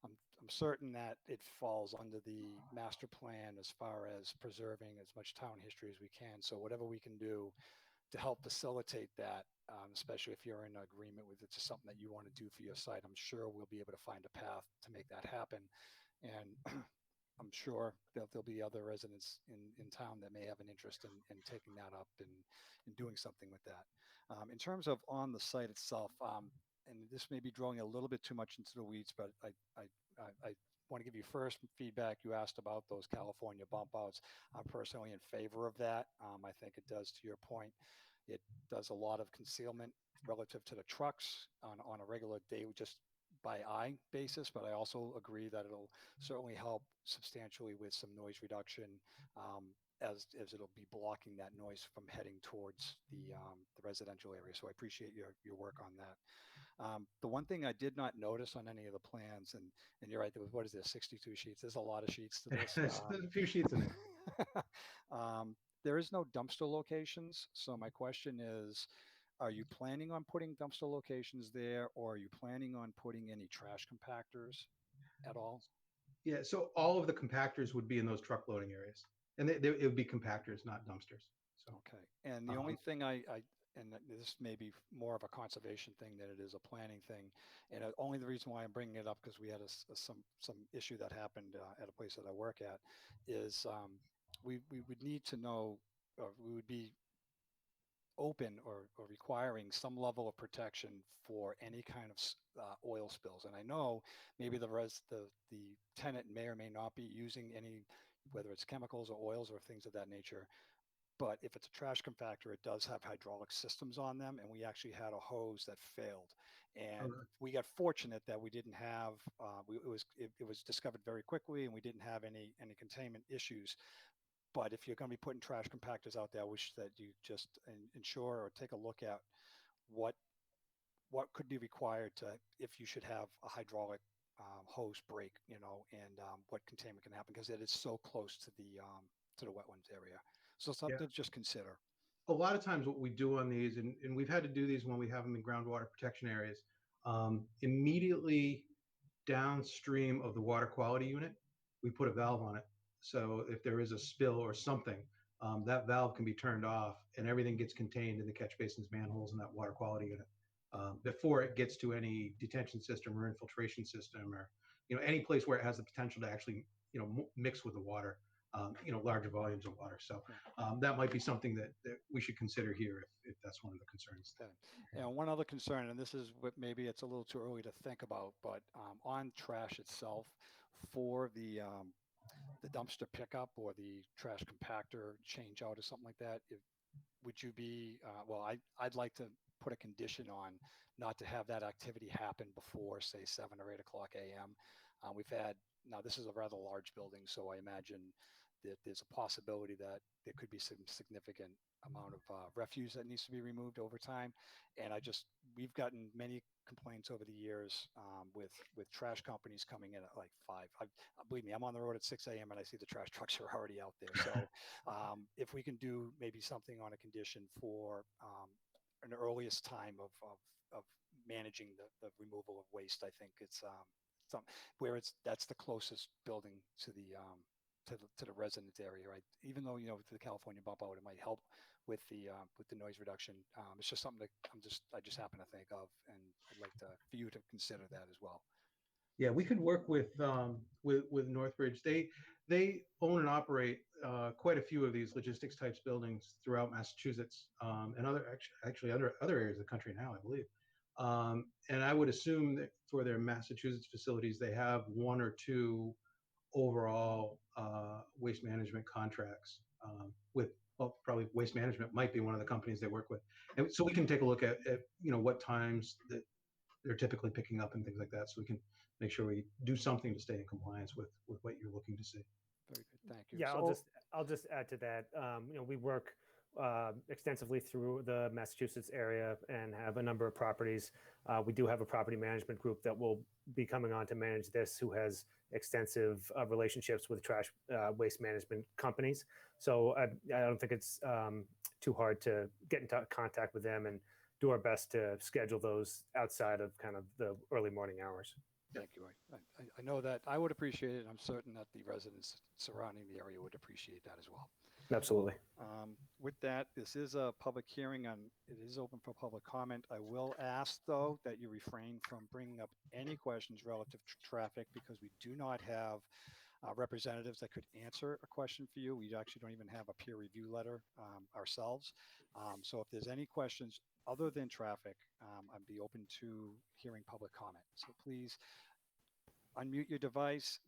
I'm certain that it falls under the master plan as far as preserving as much town history as we can. So whatever we can do to help facilitate that, especially if you're in agreement with it, to something that you want to do for your site, I'm sure we'll be able to find a path to make that happen. And I'm sure there'll be other residents in town that may have an interest in taking that up and doing something with that. In terms of on the site itself, and this may be drawing a little bit too much into the weeds, but I want to give you first feedback. You asked about those California bump outs. I'm personally in favor of that. I think it does, to your point, it does a lot of concealment relative to the trucks on a regular day, just by eye basis, but I also agree that it'll certainly help substantially with some noise reduction, as it'll be blocking that noise from heading towards the residential area. So I appreciate your work on that. The one thing I did not notice on any of the plans, and you're right, there was, what is there, 62 sheets? There's a lot of sheets to this. There's a few sheets in there. There is no dumpster locations. So my question is, are you planning on putting dumpster locations there, or are you planning on putting any trash compactors at all? Yeah, so all of the compactors would be in those truck loading areas, and it would be compactors, not dumpsters. So okay, and the only thing and this may be more of a conservation thing than it is a planning thing, and only the reason why I'm bringing it up, because we had some issue that happened at a place that I work at, is we would need to know, or we would be open or requiring some level of protection for any kind of oil spills. And I know maybe the tenant may or may not be using any, whether it's chemicals or oils or things of that nature. But if it's a trash compactor, it does have hydraulic systems on them, and we actually had a hose that failed. And we got fortunate that we didn't have. It was discovered very quickly, and we didn't have any containment issues. But if you're going to be putting trash compactors out there, I wish that you just ensure or take a look at what could be required to, if you should have a hydraulic hose break, and what containment can happen, because it is so close to the wetlands area. So something to just consider. A lot of times what we do on these, and we've had to do these when we have them in groundwater protection areas, immediately downstream of the water quality unit, we put a valve on it. So if there is a spill or something, that valve can be turned off and everything gets contained in the catch basins, manholes, and that water quality unit before it gets to any detention system or infiltration system, or any place where it has the potential to actually mix with the water, larger volumes of water. So that might be something that we should consider here if that's one of the concerns. Okay. And one other concern, and this is what maybe it's a little too early to think about, but on trash itself, for the dumpster pickup or the trash compactor change out or something like that, would you be, I'd like to put a condition on not to have that activity happen before, say, 7 or 8 o'clock a.m. Now this is a rather large building, so I imagine that there's a possibility that there could be some significant amount of refuse that needs to be removed over time. And we've gotten many complaints over the years with trash companies coming in at like 5. Believe me, I'm on the road at 6 a.m. and I see the trash trucks are already out there. So if we can do maybe something on a condition for an earliest time of managing the removal of waste, I think it's where that's the closest building to the resident area, right? Even though with the California bump out, it might help with the noise reduction. It's just something that I just happen to think of, and I'd like for you to consider that as well. Yeah, we could work with Northbridge. they own and operate quite a few of these logistics types buildings throughout Massachusetts and actually other areas of the country now, I believe. And I would assume that for their Massachusetts facilities, they have one or two overall waste management contracts with, well, probably Waste Management might be one of the companies they work with. And so we can take a look at what times that they're typically picking up and things like that, so we can make sure we do something to stay in compliance with what you're looking to see. Very good, thank you. Yeah, So- I'll just add to that. We work extensively through the Massachusetts area and have a number of properties. We do have a property management group that will be coming on to manage this, who has extensive relationships with trash waste management companies. So I don't think it's too hard to get into contact with them and do our best to schedule those outside of kind of the early morning hours. Thank you. I know that I would appreciate it. I'm certain that the residents surrounding the area would appreciate that as well. Absolutely. With that, this is a public hearing and it is open for public comment. I will ask, though, that you refrain from bringing up any questions relative to traffic because we do not have representatives that could answer a question for you. We actually don't even have a peer review letter ourselves. So if there's any questions other than traffic, I'd be open to hearing public comment. So please unmute your device,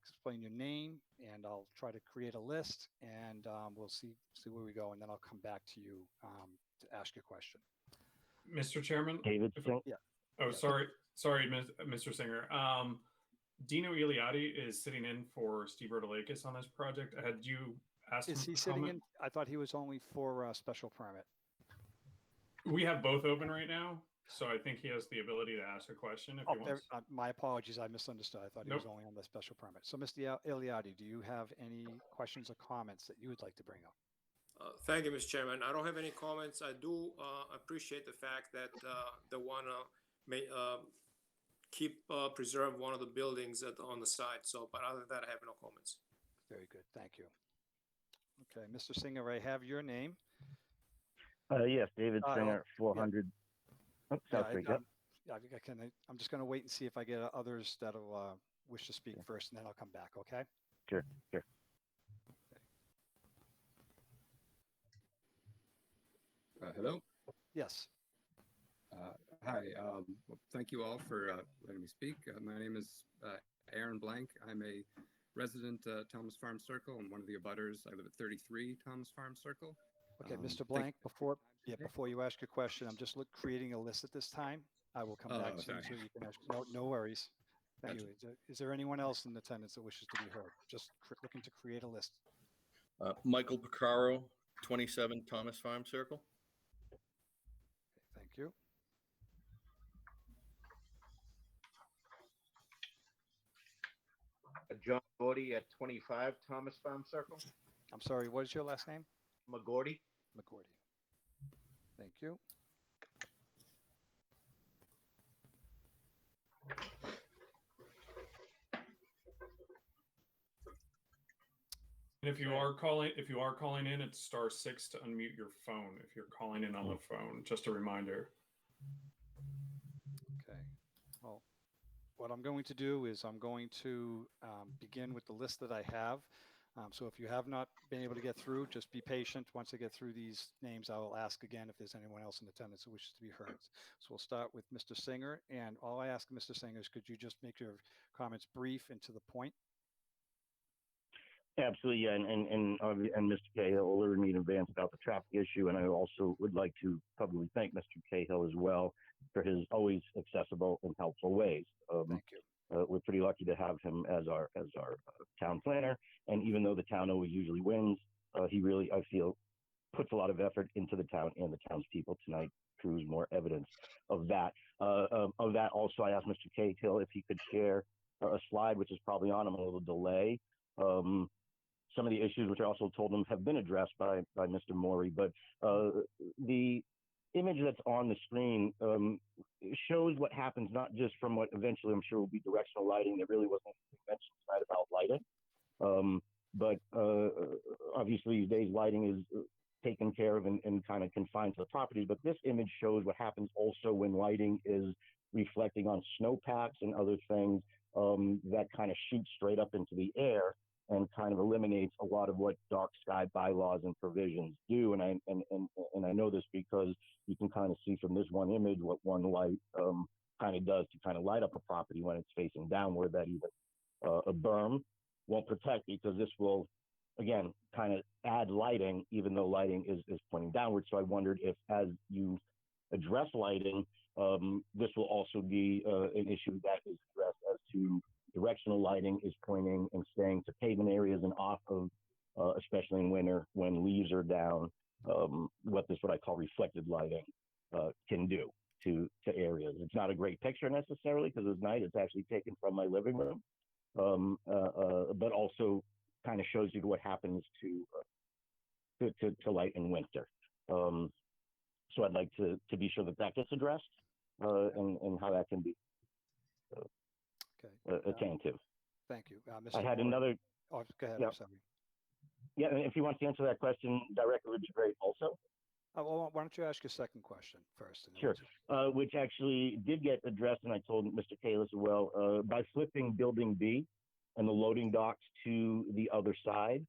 explain your name, and I'll try to create a list, and we'll see where we go, and then I'll come back to you to ask your question. Mr. Chairman? David? Yeah. Oh, sorry, Mr. Singer. Dino Iliadi is sitting in for Steve Rodolakis on this project. Had you asked him Is he to sitting comment? in? I thought he was only for a special permit. We have both open right now, so I think he has the ability to ask a question if he wants. My apologies, I misunderstood. I thought he was Nope. only on the special permit. So, Mr. Iliadi, do you have any questions or comments that you would like to bring up? Thank you, Mr. Chairman. I don't have any comments. I do appreciate the fact that they want to preserve one of the buildings on the side. So, but other than that, I have no comments. Very good, thank you. Okay, Mr. Singer, I have your name. Yes, David Singer, 400. Oh, South Street, yep. I'm just going to wait and see if I get others that'll wish to speak first, and then I'll come back, okay? Sure. Hello? Yes. Hi. Thank you all for letting me speak. My name is Aaron Blank. I'm a resident Thomas Farm Circle. I'm one of the abutters. I live at 33 Thomas Farm Circle. Okay, Mr. Blank, before you ask your question, I'm just creating a list at this time. I will come back to you so you can ask. No worries. Thank you. Is there anyone else in attendance that wishes to be heard? Just looking to create a list. Michael Picaro, 27 Thomas Farm Circle. Thank you. John Gordy at 25 Thomas Farm Circle. I'm sorry, what is your last name? McGordy. McGordy. Thank you. And if you are calling in, it's *6 to unmute your phone. If you're calling in on the phone, just a reminder. Okay. Well, what I'm going to do is I'm going to begin with the list that I have. So if you have not been able to get through, just be patient. Once I get through these names, I will ask again if there's anyone else in attendance who wishes to be heard. So we'll start with Mr. Singer, and all I ask Mr. Singer is could you just make your comments brief and to the point? Absolutely, yeah, and Mr. Cahill alerted me in advance about the traffic issue, and I also would like to publicly thank Mr. Cahill as well for his always accessible and helpful ways. Thank you. We're pretty lucky to have him as our town planner, and even though the town always usually wins, he really, I feel, puts a lot of effort into the town and the townspeople. Tonight proves more evidence of that. Also, I asked Mr. Cahill if he could share a slide, which is probably on him a little delay. Some of the issues, which I also told him, have been addressed by Mr. Morey, but the image that's on the screen shows what happens, not just from what eventually I'm sure will be directional lighting. There really wasn't anything mentioned tonight about lighting. But obviously these days lighting is taken care of and kind of confined to the property. But this image shows what happens also when lighting is reflecting on snowpacks and other things that kind of shoot straight up into the air. and kind of eliminates a lot of what dark sky bylaws and provisions do. And I know this because you can kind of see from this one image what one light kind of does to kind of light up a property when it's facing downward, that even a berm won't protect, because this will, again, kind of add lighting, even though lighting is pointing downward. So I wondered if, as you address lighting, this will also be an issue that is addressed as to directional lighting is pointing and staying to pavement areas and off of, especially in winter when leaves are down, what I call reflected lighting can do to areas. It's not a great picture necessarily because it's night. It's actually taken from my living room, but also kind of shows you what happens to light in winter. So I'd like to be sure that gets addressed and how that can be attentive. Thank you. Mr. I had Moore. another. Oh, go ahead. Yeah. I'm sorry. Yeah, and if you want to answer that question directly, would be great also. Well, why don't you ask your second question first? And then Sure. Which actually did get addressed, and I told Mr. Kalis as well, by flipping Building B and the loading docks to the other side,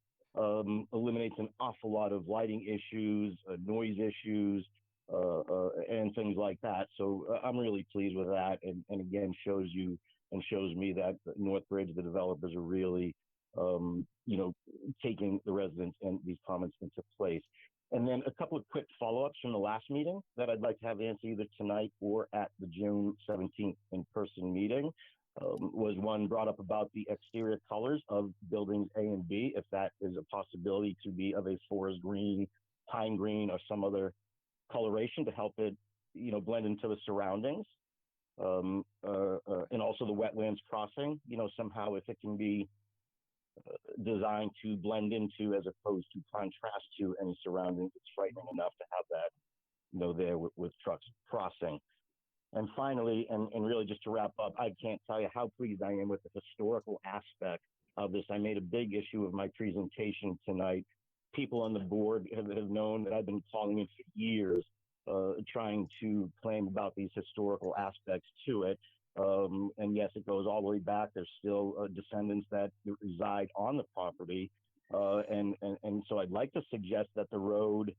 eliminates an awful lot of lighting issues, noise issues, and things like that. So I'm really pleased with that, and again shows you and shows me that Northbridge, the developers, are really, taking the residents and these comments into place. And then a couple of quick follow-ups from the last meeting that I'd like to have answered either tonight or at the June 17th in-person meeting. Was one brought up about the exterior colors of buildings A and B, if that is a possibility to be of a forest green, pine green, or some other coloration to help it, blend into the surroundings. And also the wetlands crossing, somehow if it can be designed to blend into as opposed to contrast to any surroundings, it's frightening enough to have that, there with trucks crossing. And finally, and really just to wrap up, I can't tell you how pleased I am with the historical aspect of this. I made a big issue of my presentation tonight. People on the board have known that I've been calling in for years, trying to claim about these historical aspects to it. And yes, it goes all the way back. There's still descendants that reside on the property. And so I'd like to suggest that the road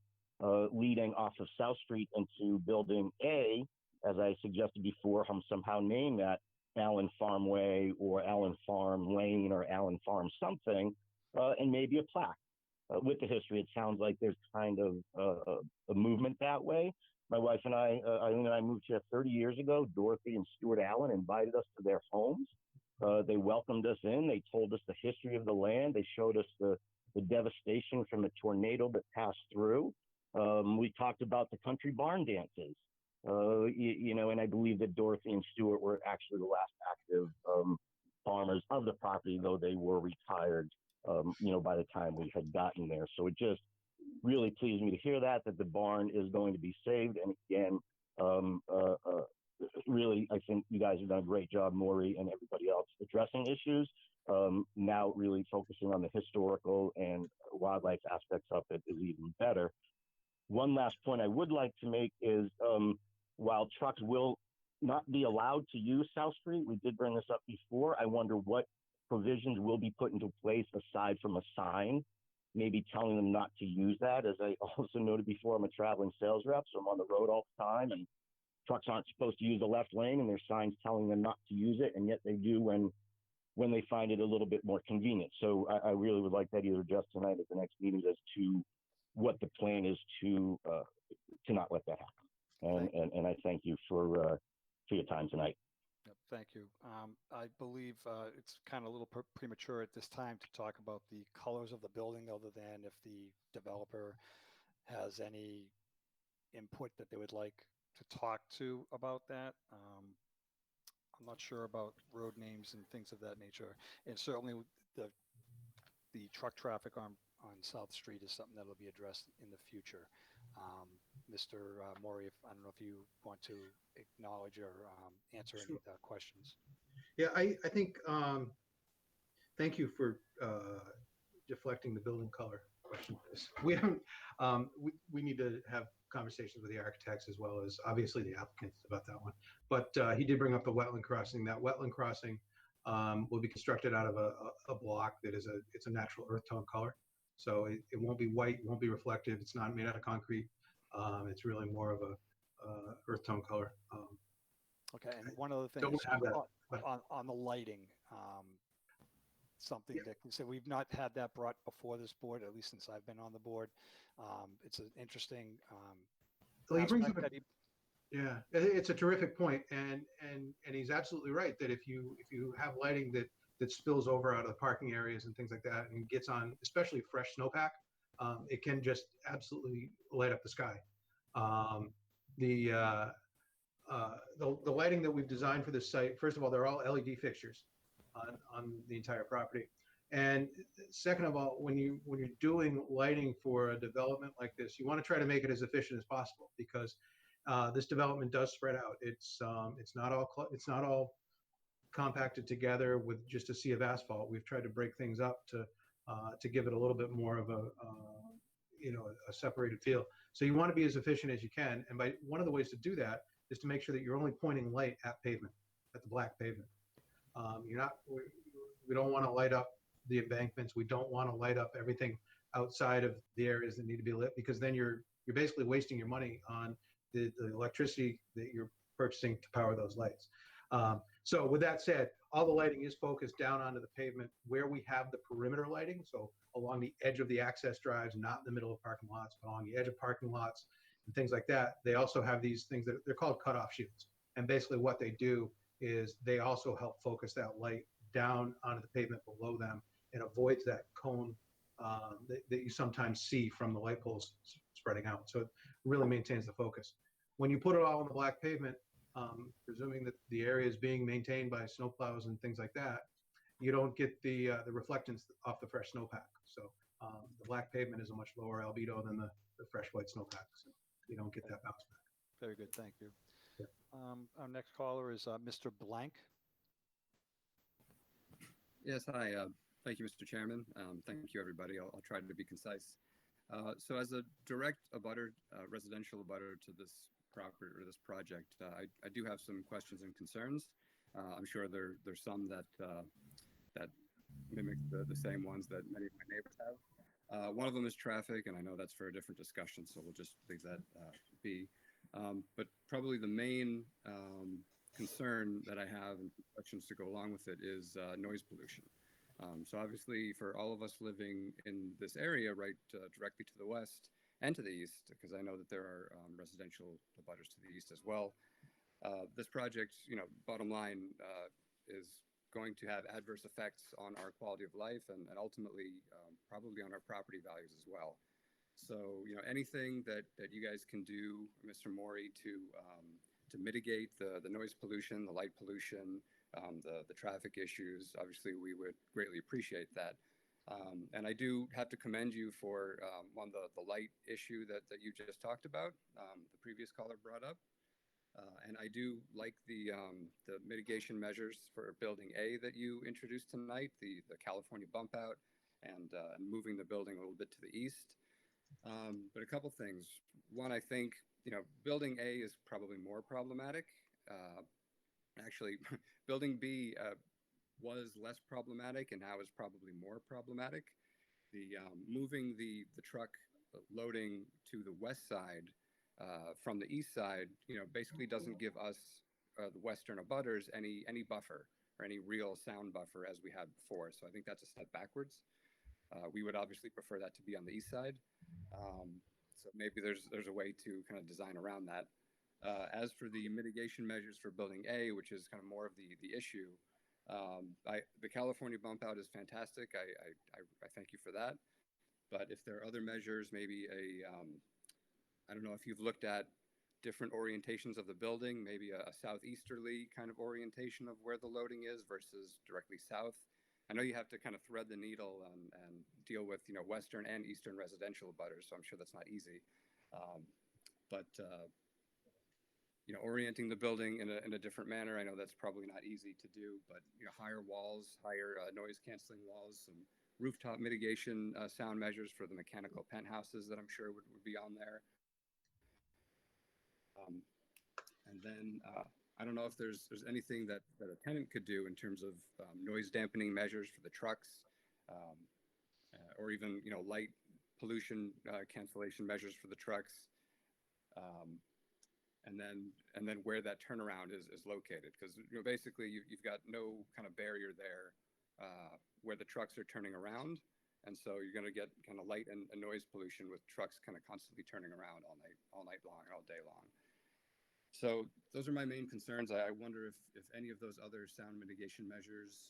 leading off of South Street into Building A, as I suggested before, somehow name that Allen Farm Way or Allen Farm Lane or Allen Farm something, and maybe a plaque. With the history, it sounds like there's kind of a movement that way. My wife and Eileen and I moved here 30 years ago. Dorothy and Stuart Allen invited us to their homes. They welcomed us in. They told us the history of the land. They showed us the devastation from a tornado that passed through. We talked about the country barn dances. And I believe that Dorothy and Stuart were actually the last active farmers of the property, though they were retired, by the time we had gotten there. So it just really pleased me to hear that the barn is going to be saved. And again, really, I think you guys have done a great job, Maury and everybody else, addressing issues. Now really focusing on the historical and wildlife aspects of it is even better. One last point I would like to make is while trucks will not be allowed to use South Street, we did bring this up before, I wonder what provisions will be put into place aside from a sign, maybe telling them not to use that. As I also noted before, I'm a traveling sales rep, so I'm on the road all the time, and trucks aren't supposed to use the left lane, and there's signs telling them not to use it, and yet they do when they find it a little bit more convenient. So I really would like that either addressed tonight at the next meeting as to what the plan is to not let that happen. And I thank you for your time tonight. Yep, thank you. I believe it's kind of a little premature at this time to talk about the colors of the building, other than if the developer has any input that they would like to talk to about that. I'm not sure about road names and things of that nature. And certainly the truck traffic on South Street is something that will be addressed in the future. Mr. Maury, I don't know if you want to acknowledge or answer any questions. Yeah, I think, thank you for deflecting the building color question. We haven't, we need to have conversations with the architects as well as obviously the applicants about that one. But he did bring up the wetland crossing. That wetland crossing will be constructed out of a block that is it's a natural earth tone color. So it won't be white, won't be reflective. It's not made out of concrete. It's really more of a earth tone color. Okay, and one other thing don't is have that, but- on the lighting, something that so we've not had that brought before this board, at least since I've been on the board. It's an interesting Well, he brings up aspect that yeah, it's a terrific point, and he's absolutely right that if you have lighting that spills over out of the parking areas and things like that, and gets on, especially fresh snowpack, it can just absolutely light up the sky. The lighting that we've designed for this site, first of all, they're all LED fixtures on the entire property, and second of all, when you're doing lighting for a development like this, you want to try to make it as efficient as possible, because this development does spread out. It's not all compacted together with just a sea of asphalt. We've tried to break things up to give it a little bit more of a separated feel. So you want to be as efficient as you can, and one of the ways to do that is to make sure that you're only pointing light at pavement, at the black pavement. We don't want to light up the embankments. We don't want to light up everything outside of the areas that need to be lit, because then you're basically wasting your money on the electricity that you're purchasing to power those lights. So with that said, all the lighting is focused down onto the pavement where we have the perimeter lighting. So along the edge of the access drives, not in the middle of parking lots, but along the edge of parking lots and things like that. They also have these things that they're called cutoff shields. And basically what they do is they also help focus that light down onto the pavement below them and avoids that cone that you sometimes see from the light poles spreading out. So it really maintains the focus. When you put it all on the black pavement, presuming that the area is being maintained by snowplows and things like that, you don't get the reflectance off the fresh snowpack. So the black pavement is a much lower albedo than the fresh white snowpack. So you don't get that bounce back. very good, thank you. Yeah. Our next caller is Mr. Blank. Yes, hi. Thank you, Mr. Chairman. Thank you, everybody. I'll try to be concise. So as a direct abutter, residential abutter to this property or this project, I do have some questions and concerns. I'm sure there's some that mimic the same ones that many of my neighbors have. One of them is traffic, and I know that's for a different discussion, so we'll just leave that be. But probably the main concern that I have and questions to go along with it is noise pollution. So obviously for all of us living in this area, right, directly to the west and to the east, because I know that there are residential abutters to the east as well. This project, bottom line, is going to have adverse effects on our quality of life and ultimately probably on our property values as well. So, anything that you guys can do, Mr. Mori, to mitigate the noise pollution, the light pollution, the traffic issues, obviously we would greatly appreciate that. And I do have to commend you for the light issue that you just talked about, the previous caller brought up. And I do like the mitigation measures for building A that you introduced tonight, the California bump out and moving the building a little bit to the east. But a couple things. One, I think, building A is probably more problematic. Actually, building B was less problematic and now is probably more problematic. The moving the truck loading to the west side from the east side, basically doesn't give us the western abutters any buffer or any real sound buffer as we had before. So I think that's a step backwards. We would obviously prefer that to be on the east side. So maybe there's a way to kind of design around that. As for the mitigation measures for building A, which is kind of more of the issue, the California bump out is fantastic. I thank you for that. But if there are other measures, maybe I don't know if you've looked at different orientations of the building, maybe a southeasterly kind of orientation of where the loading is versus directly south. I know you have to kind of thread the needle and deal with, western and eastern residential abutters, so I'm sure that's not easy. But orienting the building in a different manner, I know that's probably not easy to do, but higher walls, higher noise canceling walls, some rooftop mitigation sound measures for the mechanical penthouses that I'm sure would be on there. And then I don't know if there's anything that a tenant could do in terms of noise dampening measures for the trucks, or even light pollution cancellation measures for the trucks, and then where that turnaround is located, because basically you've got no kind of barrier there where the trucks are turning around, and so you're going to get kind of light and noise pollution with trucks kind of constantly turning around all night long and all day long. So those are my main concerns. I wonder if any of those other sound mitigation measures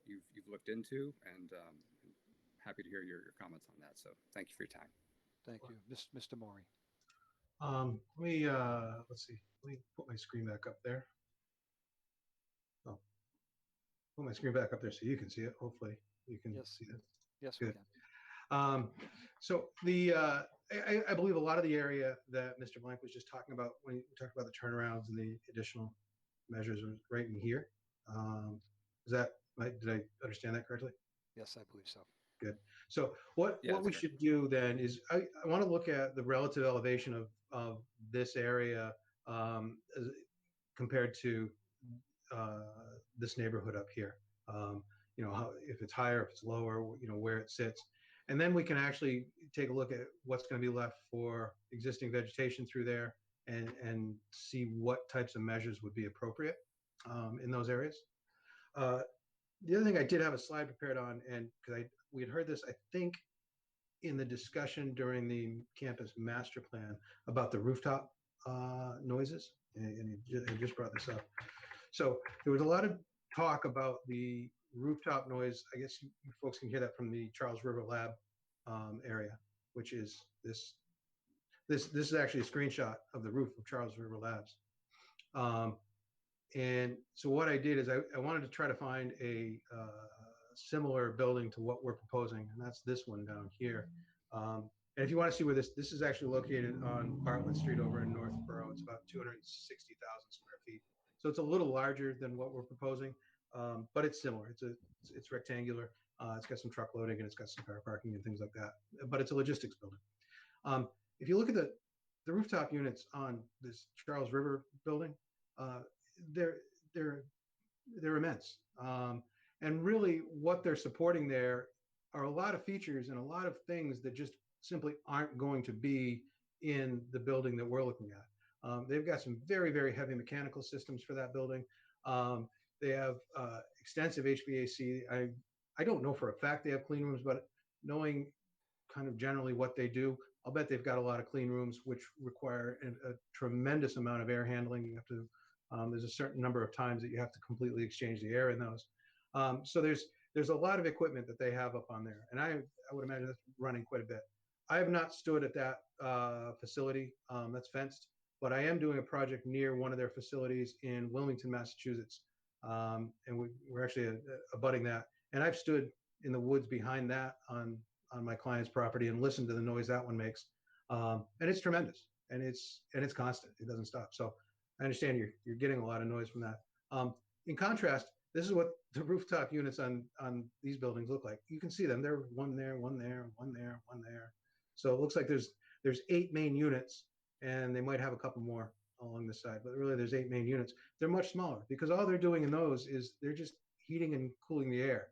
you've looked into, and happy to hear your comments on that. So thank you for your time. Thank you. Mr. Maury. Let's see. Let me put my screen back up there. Oh, put my screen back up there so you can see it. Hopefully you can see it. Yes, good. We can. So the I believe a lot of the area that Mr. Blank was just talking about when he talked about the turnarounds and the additional measures was right in here. Did I understand that correctly? Yes, I believe so. Good. So what we should do then is I want to look at the relative elevation of this area compared to this neighborhood up here. How, if it's higher, if it's lower, where it sits. And then we can actually take a look at what's going to be left for existing vegetation through there and see what types of measures would be appropriate in those areas. The other thing, I did have a slide prepared on, and because we had heard this, I think, in the discussion during the campus master plan about the rooftop noises, and I just brought this up. So there was a lot of talk about the rooftop noise. I guess you folks can hear that from the Charles River Lab area, which is this is actually a screenshot of the roof of Charles River Labs. And so what I did is I wanted to try to find a similar building to what we're proposing, and that's this one down here. And if you want to see where this is actually located on Bartlett Street over in Northborough, it's about 260,000 square feet. So it's a little larger than what we're proposing, but it's similar. It's rectangular. It's got some truck loading and it's got some car parking and things like that. But it's a logistics building. If you look at the rooftop units on this Charles River building, they're immense. And really what they're supporting there are a lot of features and a lot of things that just simply aren't going to be in the building that we're looking at. They've got some very, very heavy mechanical systems for that building. They have extensive HVAC. I don't know for a fact they have clean rooms, but knowing kind of generally what they do, I'll bet they've got a lot of clean rooms which require a tremendous amount of air handling. You have to there's a certain number of times that you have to completely exchange the air in those. So there's a lot of equipment that they have up on there, and I would imagine that's running quite a bit. I have not stood at that facility that's fenced, but I am doing a project near one of their facilities in Wilmington, Massachusetts, and we're actually abutting that. And I've stood in the woods behind that on my client's property and listened to the noise that one makes, and it's tremendous, and it's constant. It doesn't stop. So I understand you're getting a lot of noise from that. In contrast, this is what the rooftop units on these buildings look like. You can see them. They're one there, one there, one there, one there. So it looks like there's 8 main units, and they might have a couple more along this side, but really there's 8 main units. They're much smaller because all they're doing in those is they're just heating and cooling the air.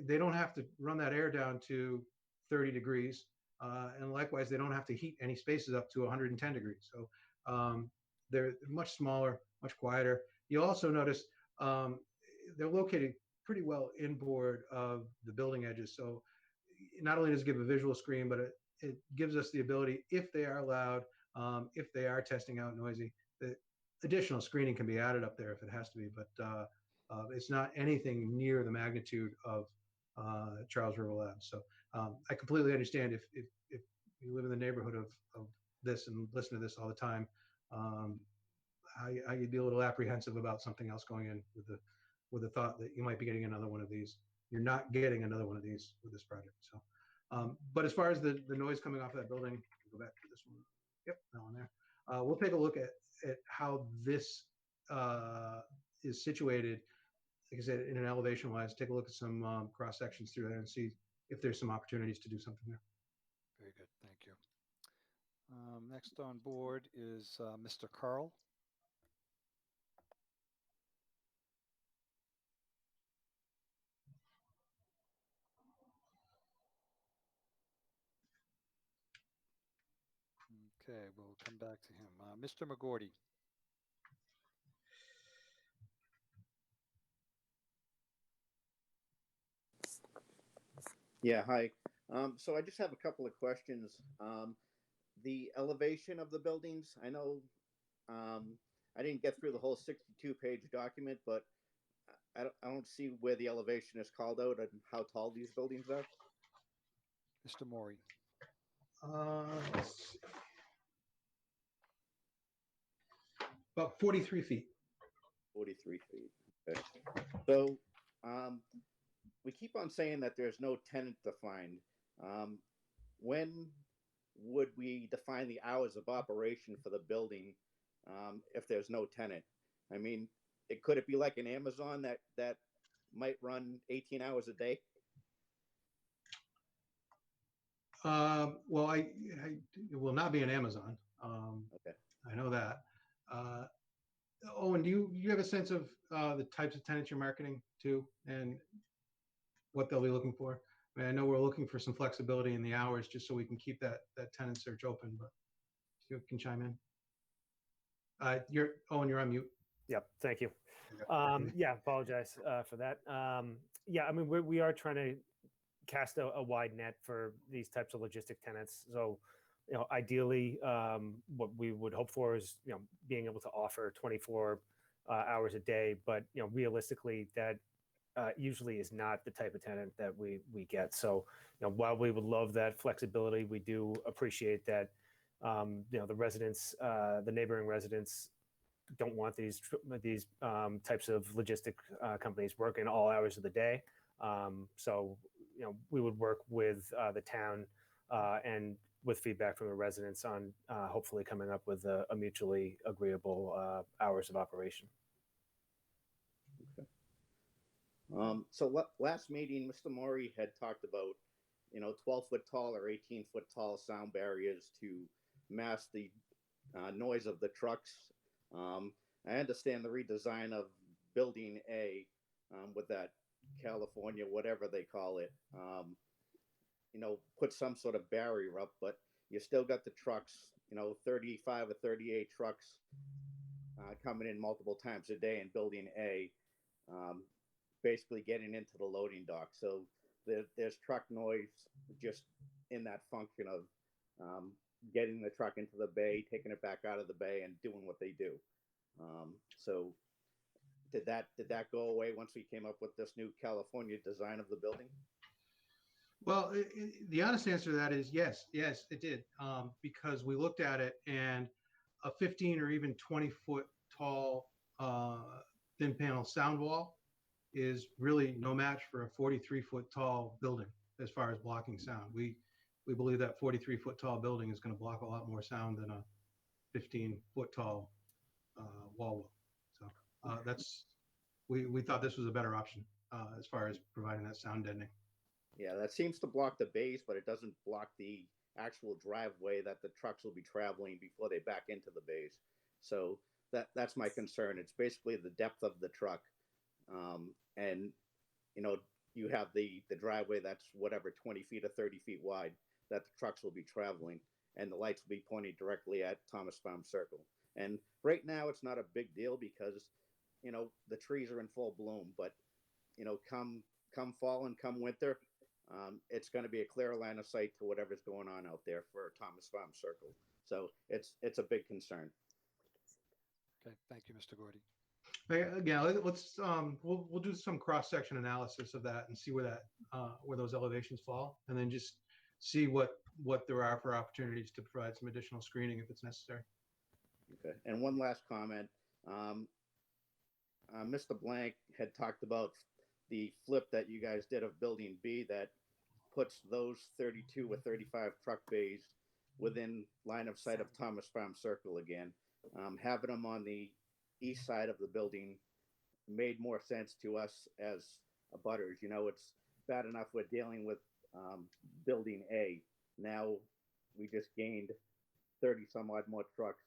They don't have to run that air down to 30 degrees. And likewise, they don't have to heat any spaces up to 110 degrees. So they're much smaller, much quieter. You'll also notice they're located pretty well inboard of the building edges. So not only does it give a visual screen, but it gives us the ability, if they are loud, if they are testing out noisy, the additional screening can be added up there if it has to be. But it's not anything near the magnitude of Charles River Labs. So I completely understand if you live in the neighborhood of this and listen to this all the time, you'd be a little apprehensive about something else going in with the thought that you might be getting another one of these. You're not getting another one of these with this project. So, but as far as the noise coming off of that building, go back to this one. Yep, that one there. We'll take a look at how this is situated. Like I said, in an elevation wise, take a look at some cross sections through there and see if there's some opportunities to do something there. Very good, thank you. Next on board is Mr. Carl. Okay, we'll come back to him. Mr. McGorty. Yeah, hi. So I just have a couple of questions. The elevation of the buildings, I know I didn't get through the whole 62-page document, but I don't see where the elevation is called out and how tall these buildings are. Mr. Maury. Let's see. About 43 feet. 43 feet. Okay. So we keep on saying that there's no tenant defined. When would we define the hours of operation for the building if there's no tenant? I mean, could it be like an Amazon that might run 18 hours a day? Well, it will not be an Amazon. Okay. I know that. Owen, do you have a sense of the types of tenants you're marketing to and what they'll be looking for? I mean, I know we're looking for some flexibility in the hours just so we can keep that tenant search open, but you can chime in. Owen, you're on mute. Yep, thank you. Yeah, apologize for that. Yeah, I mean, we are trying to cast a wide net for these types of logistic tenants. So, you know, ideally, what we would hope for is, you know, being able to offer 24 hours a day. But, you know, realistically, that usually is not the type of tenant that we get. So, you know, while we would love that flexibility, we do appreciate that, you know, the residents, the neighboring residents don't want these types of logistic companies working all hours of the day. So, you know, we would work with the town and with feedback from the residents on hopefully coming up with a mutually agreeable hours of operation. Okay. So last meeting, Mr. Maury had talked about, you know, 12-foot tall or 18-foot tall sound barriers to mask the noise of the trucks. I understand the redesign of Building A with that California, whatever they call it, you know, put some sort of barrier up, but you still got the trucks, you know, 35 or 38 trucks coming in multiple times a day in Building A, basically getting into the loading dock. So there's truck noise just in that function of getting the truck into the bay, taking it back out of the bay, and doing what they do. So did that go away once we came up with this new California design of the building? Well, the honest answer to that is yes, it did. Because we looked at it, and a 15 or even 20-foot tall thin panel sound wall is really no match for a 43-foot tall building as far as blocking sound. We believe that 43-foot tall building is going to block a lot more sound than a 15-foot tall wall will. So we thought this was a better option as far as providing that sound deadening. Yeah, that seems to block the bays, but it doesn't block the actual driveway that the trucks will be traveling before they back into the bays. So that's my concern. It's basically the depth of the truck. And, you know, you have the driveway that's whatever, 20 feet or 30 feet wide that the trucks will be traveling, and the lights will be pointing directly at Thomas Farm Circle. And right now it's not a big deal because, you know, the trees are in full bloom, but, you know, come fall and come winter, it's going to be a clear line of sight to whatever's going on out there for Thomas Farm Circle. So it's a big concern. Okay, thank you, Mr. Gordy. Again, let's we'll do some cross-section analysis of that and see where those elevations fall, and then just see what there are for opportunities to provide some additional screening if it's necessary. Okay, and one last comment. Mr. Blank had talked about the flip that you guys did of Building B that puts those 32 or 35 truck bays within line of sight of Thomas Farm Circle again. Having them on the east side of the building made more sense to us as abutters. You know, it's bad enough we're dealing with Building A. Now we just gained 30 some odd more trucks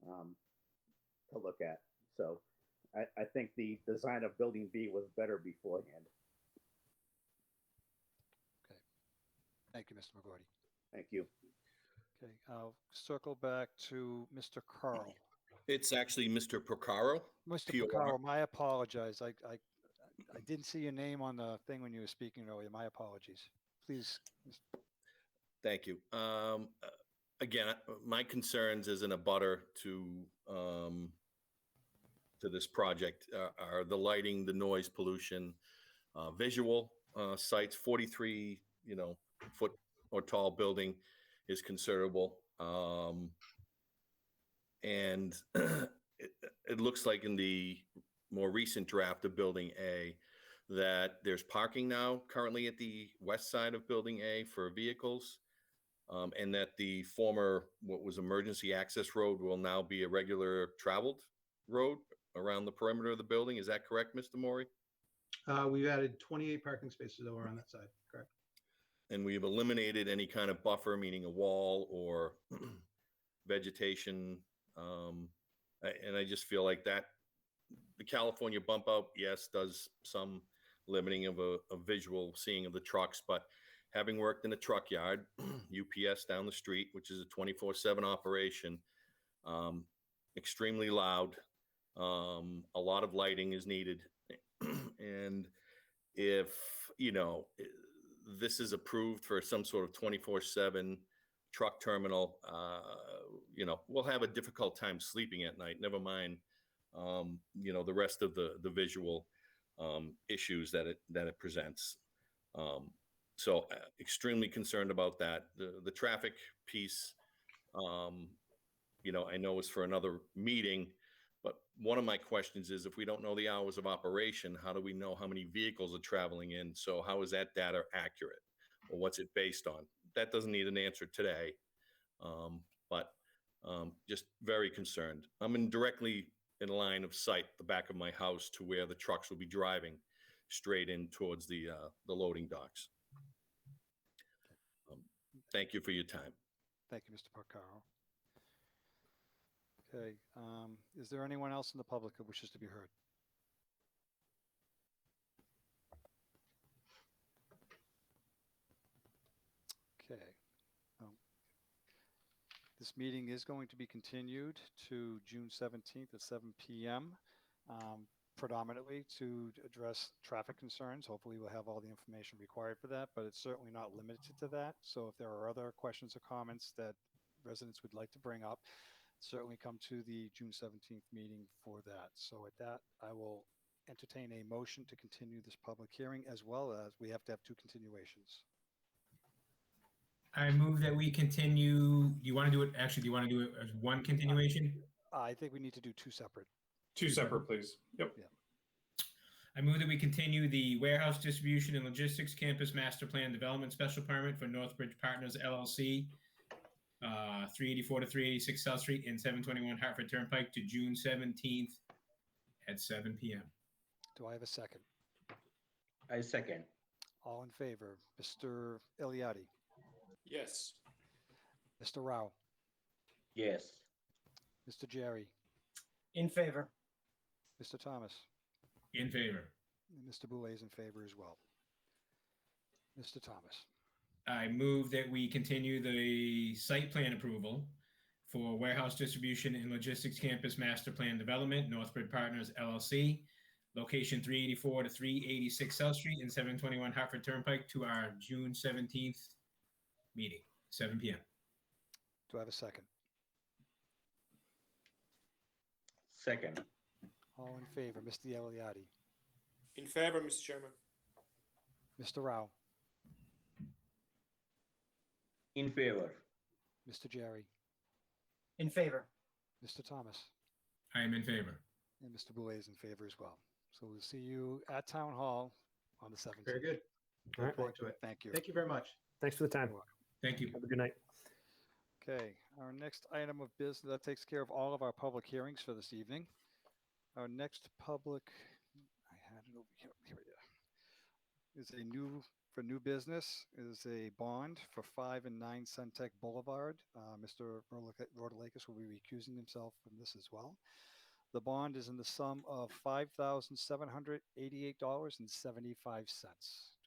to look at. So I think the design of Building B was better beforehand. Okay. Thank you, Mr. McGordy. Thank you. Okay, I'll circle back to Mr. Carl. It's actually Mr. Procaro. Mr. P.O.R.. Picaro, I apologize. I didn't see your name on the thing when you were speaking earlier. My apologies. Please. Thank you. Again, my concerns as an abutter to this project are the lighting, the noise pollution, visual sites. 43, foot or tall building is considerable, and it looks like in the more recent draft of Building A that there's parking now currently at the west side of Building A for vehicles, and that the former, what was emergency access road, will now be a regular traveled road around the perimeter of the building. Is that correct, Mr. Maury? We've added 28 parking spaces over on that side, correct? And we've eliminated any kind of buffer, meaning a wall or vegetation. And I just feel like that the California bump out, yes, does some limiting of a visual seeing of the trucks, but having worked in a truck yard, UPS down the street, which is a 24/7 operation, extremely loud, a lot of lighting is needed. And if, this is approved for some sort of 24/7 truck terminal, we'll have a difficult time sleeping at night, never mind, the rest of the visual issues that it presents. So extremely concerned about that. The traffic piece, I know is for another meeting, but one of my questions is, if we don't know the hours of operation, how do we know how many vehicles are traveling in? So how is that data accurate? Or what's it based on? That doesn't need an answer today, but just very concerned. I'm directly in line of sight, the back of my house, to where the trucks will be driving straight in towards the loading docks. Thank you for your time. Thank you, Mr. Porcaro. Okay, is there anyone else in the public who wishes to be heard? Okay. This meeting is going to be continued to June 17th at 7 p.m. Predominantly to address traffic concerns. Hopefully we'll have all the information required for that, but it's certainly not limited to that. So if there are other questions or comments that residents would like to bring up, certainly come to the June 17th meeting for that. So with that, I will entertain a motion to continue this public hearing, as well as we have to have two continuations. I move that we continue. Do you want to do it as one continuation? I think we need to do two separate. Two separate, please. Yep. Yeah. I move that we continue the warehouse distribution and logistics campus master plan development special permit for Northbridge Partners LLC, 384 to 386 South Street and 721 Hartford Turnpike, to June 17th at 7 p.m. Do I have a second? I second. All in favor, Mr. Iliadi, Yes. Mr. Rao, Yes. Mr. Jerry, In favor. Mr. Thomas, In favor. and Mr. Boulay is in favor as well. Mr. Thomas. I move that we continue the site plan approval for warehouse distribution and logistics campus master plan development, Northbridge Partners LLC, location 384 to 386 South Street and 721 Hartford Turnpike, to our June 17th meeting, 7 p.m. Do I have a second? Second. All in favor, Mr. Iliadi, In favor, Mr. Chairman. Mr. Rao, In favor. Mr. Jerry, In favor. Mr. Thomas, I am in favor. and Mr. Boulay is in favor as well. So we'll see you at Town Hall on the 7th. Very good. All Look right. forward to it. Thank you. Thank you very much. Thanks for the time. Thank you. Have a good night. Okay, our next item of business, that takes care of all of our public hearings for this evening. Our next public, I had it over here it is, for new business, is a bond for 5 and 9 Suntech Boulevard. Mr. Rotalakis will be recusing himself from this as well. The bond is in the sum of $5,788.75. Do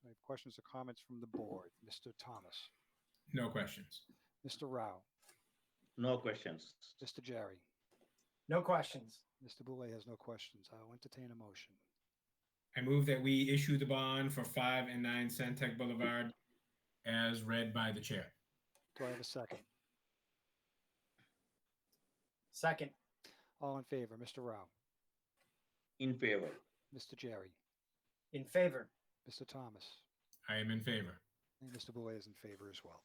I have questions or comments from the board? Mr. Thomas, No questions. Mr. Rao, No questions. Mr. Jerry. No questions. Mr. Boulay has no questions. I'll entertain a motion. I move that we issue the bond for 5 and 9 Centec Boulevard as read by the chair. Do I have a second? Second. All in favor, Mr. Rao, In favor. Mr. Jerry, In favor. Mr. Thomas, I am in favor. and Mr. Boulay is in favor as well.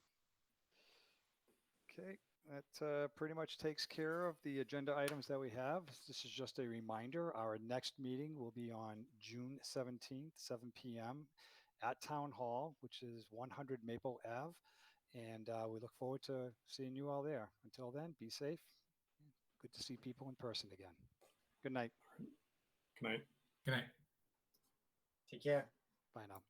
Okay, that pretty much takes care of the agenda items that we have. This is just a reminder. Our next meeting will be on June 17th, 7 p.m. at Town Hall, which is 100 Maple Ave. And we look forward to seeing you all there. Until then, be safe. Good to see people in person again. Good night. Good night. Good night. Take care. Bye now.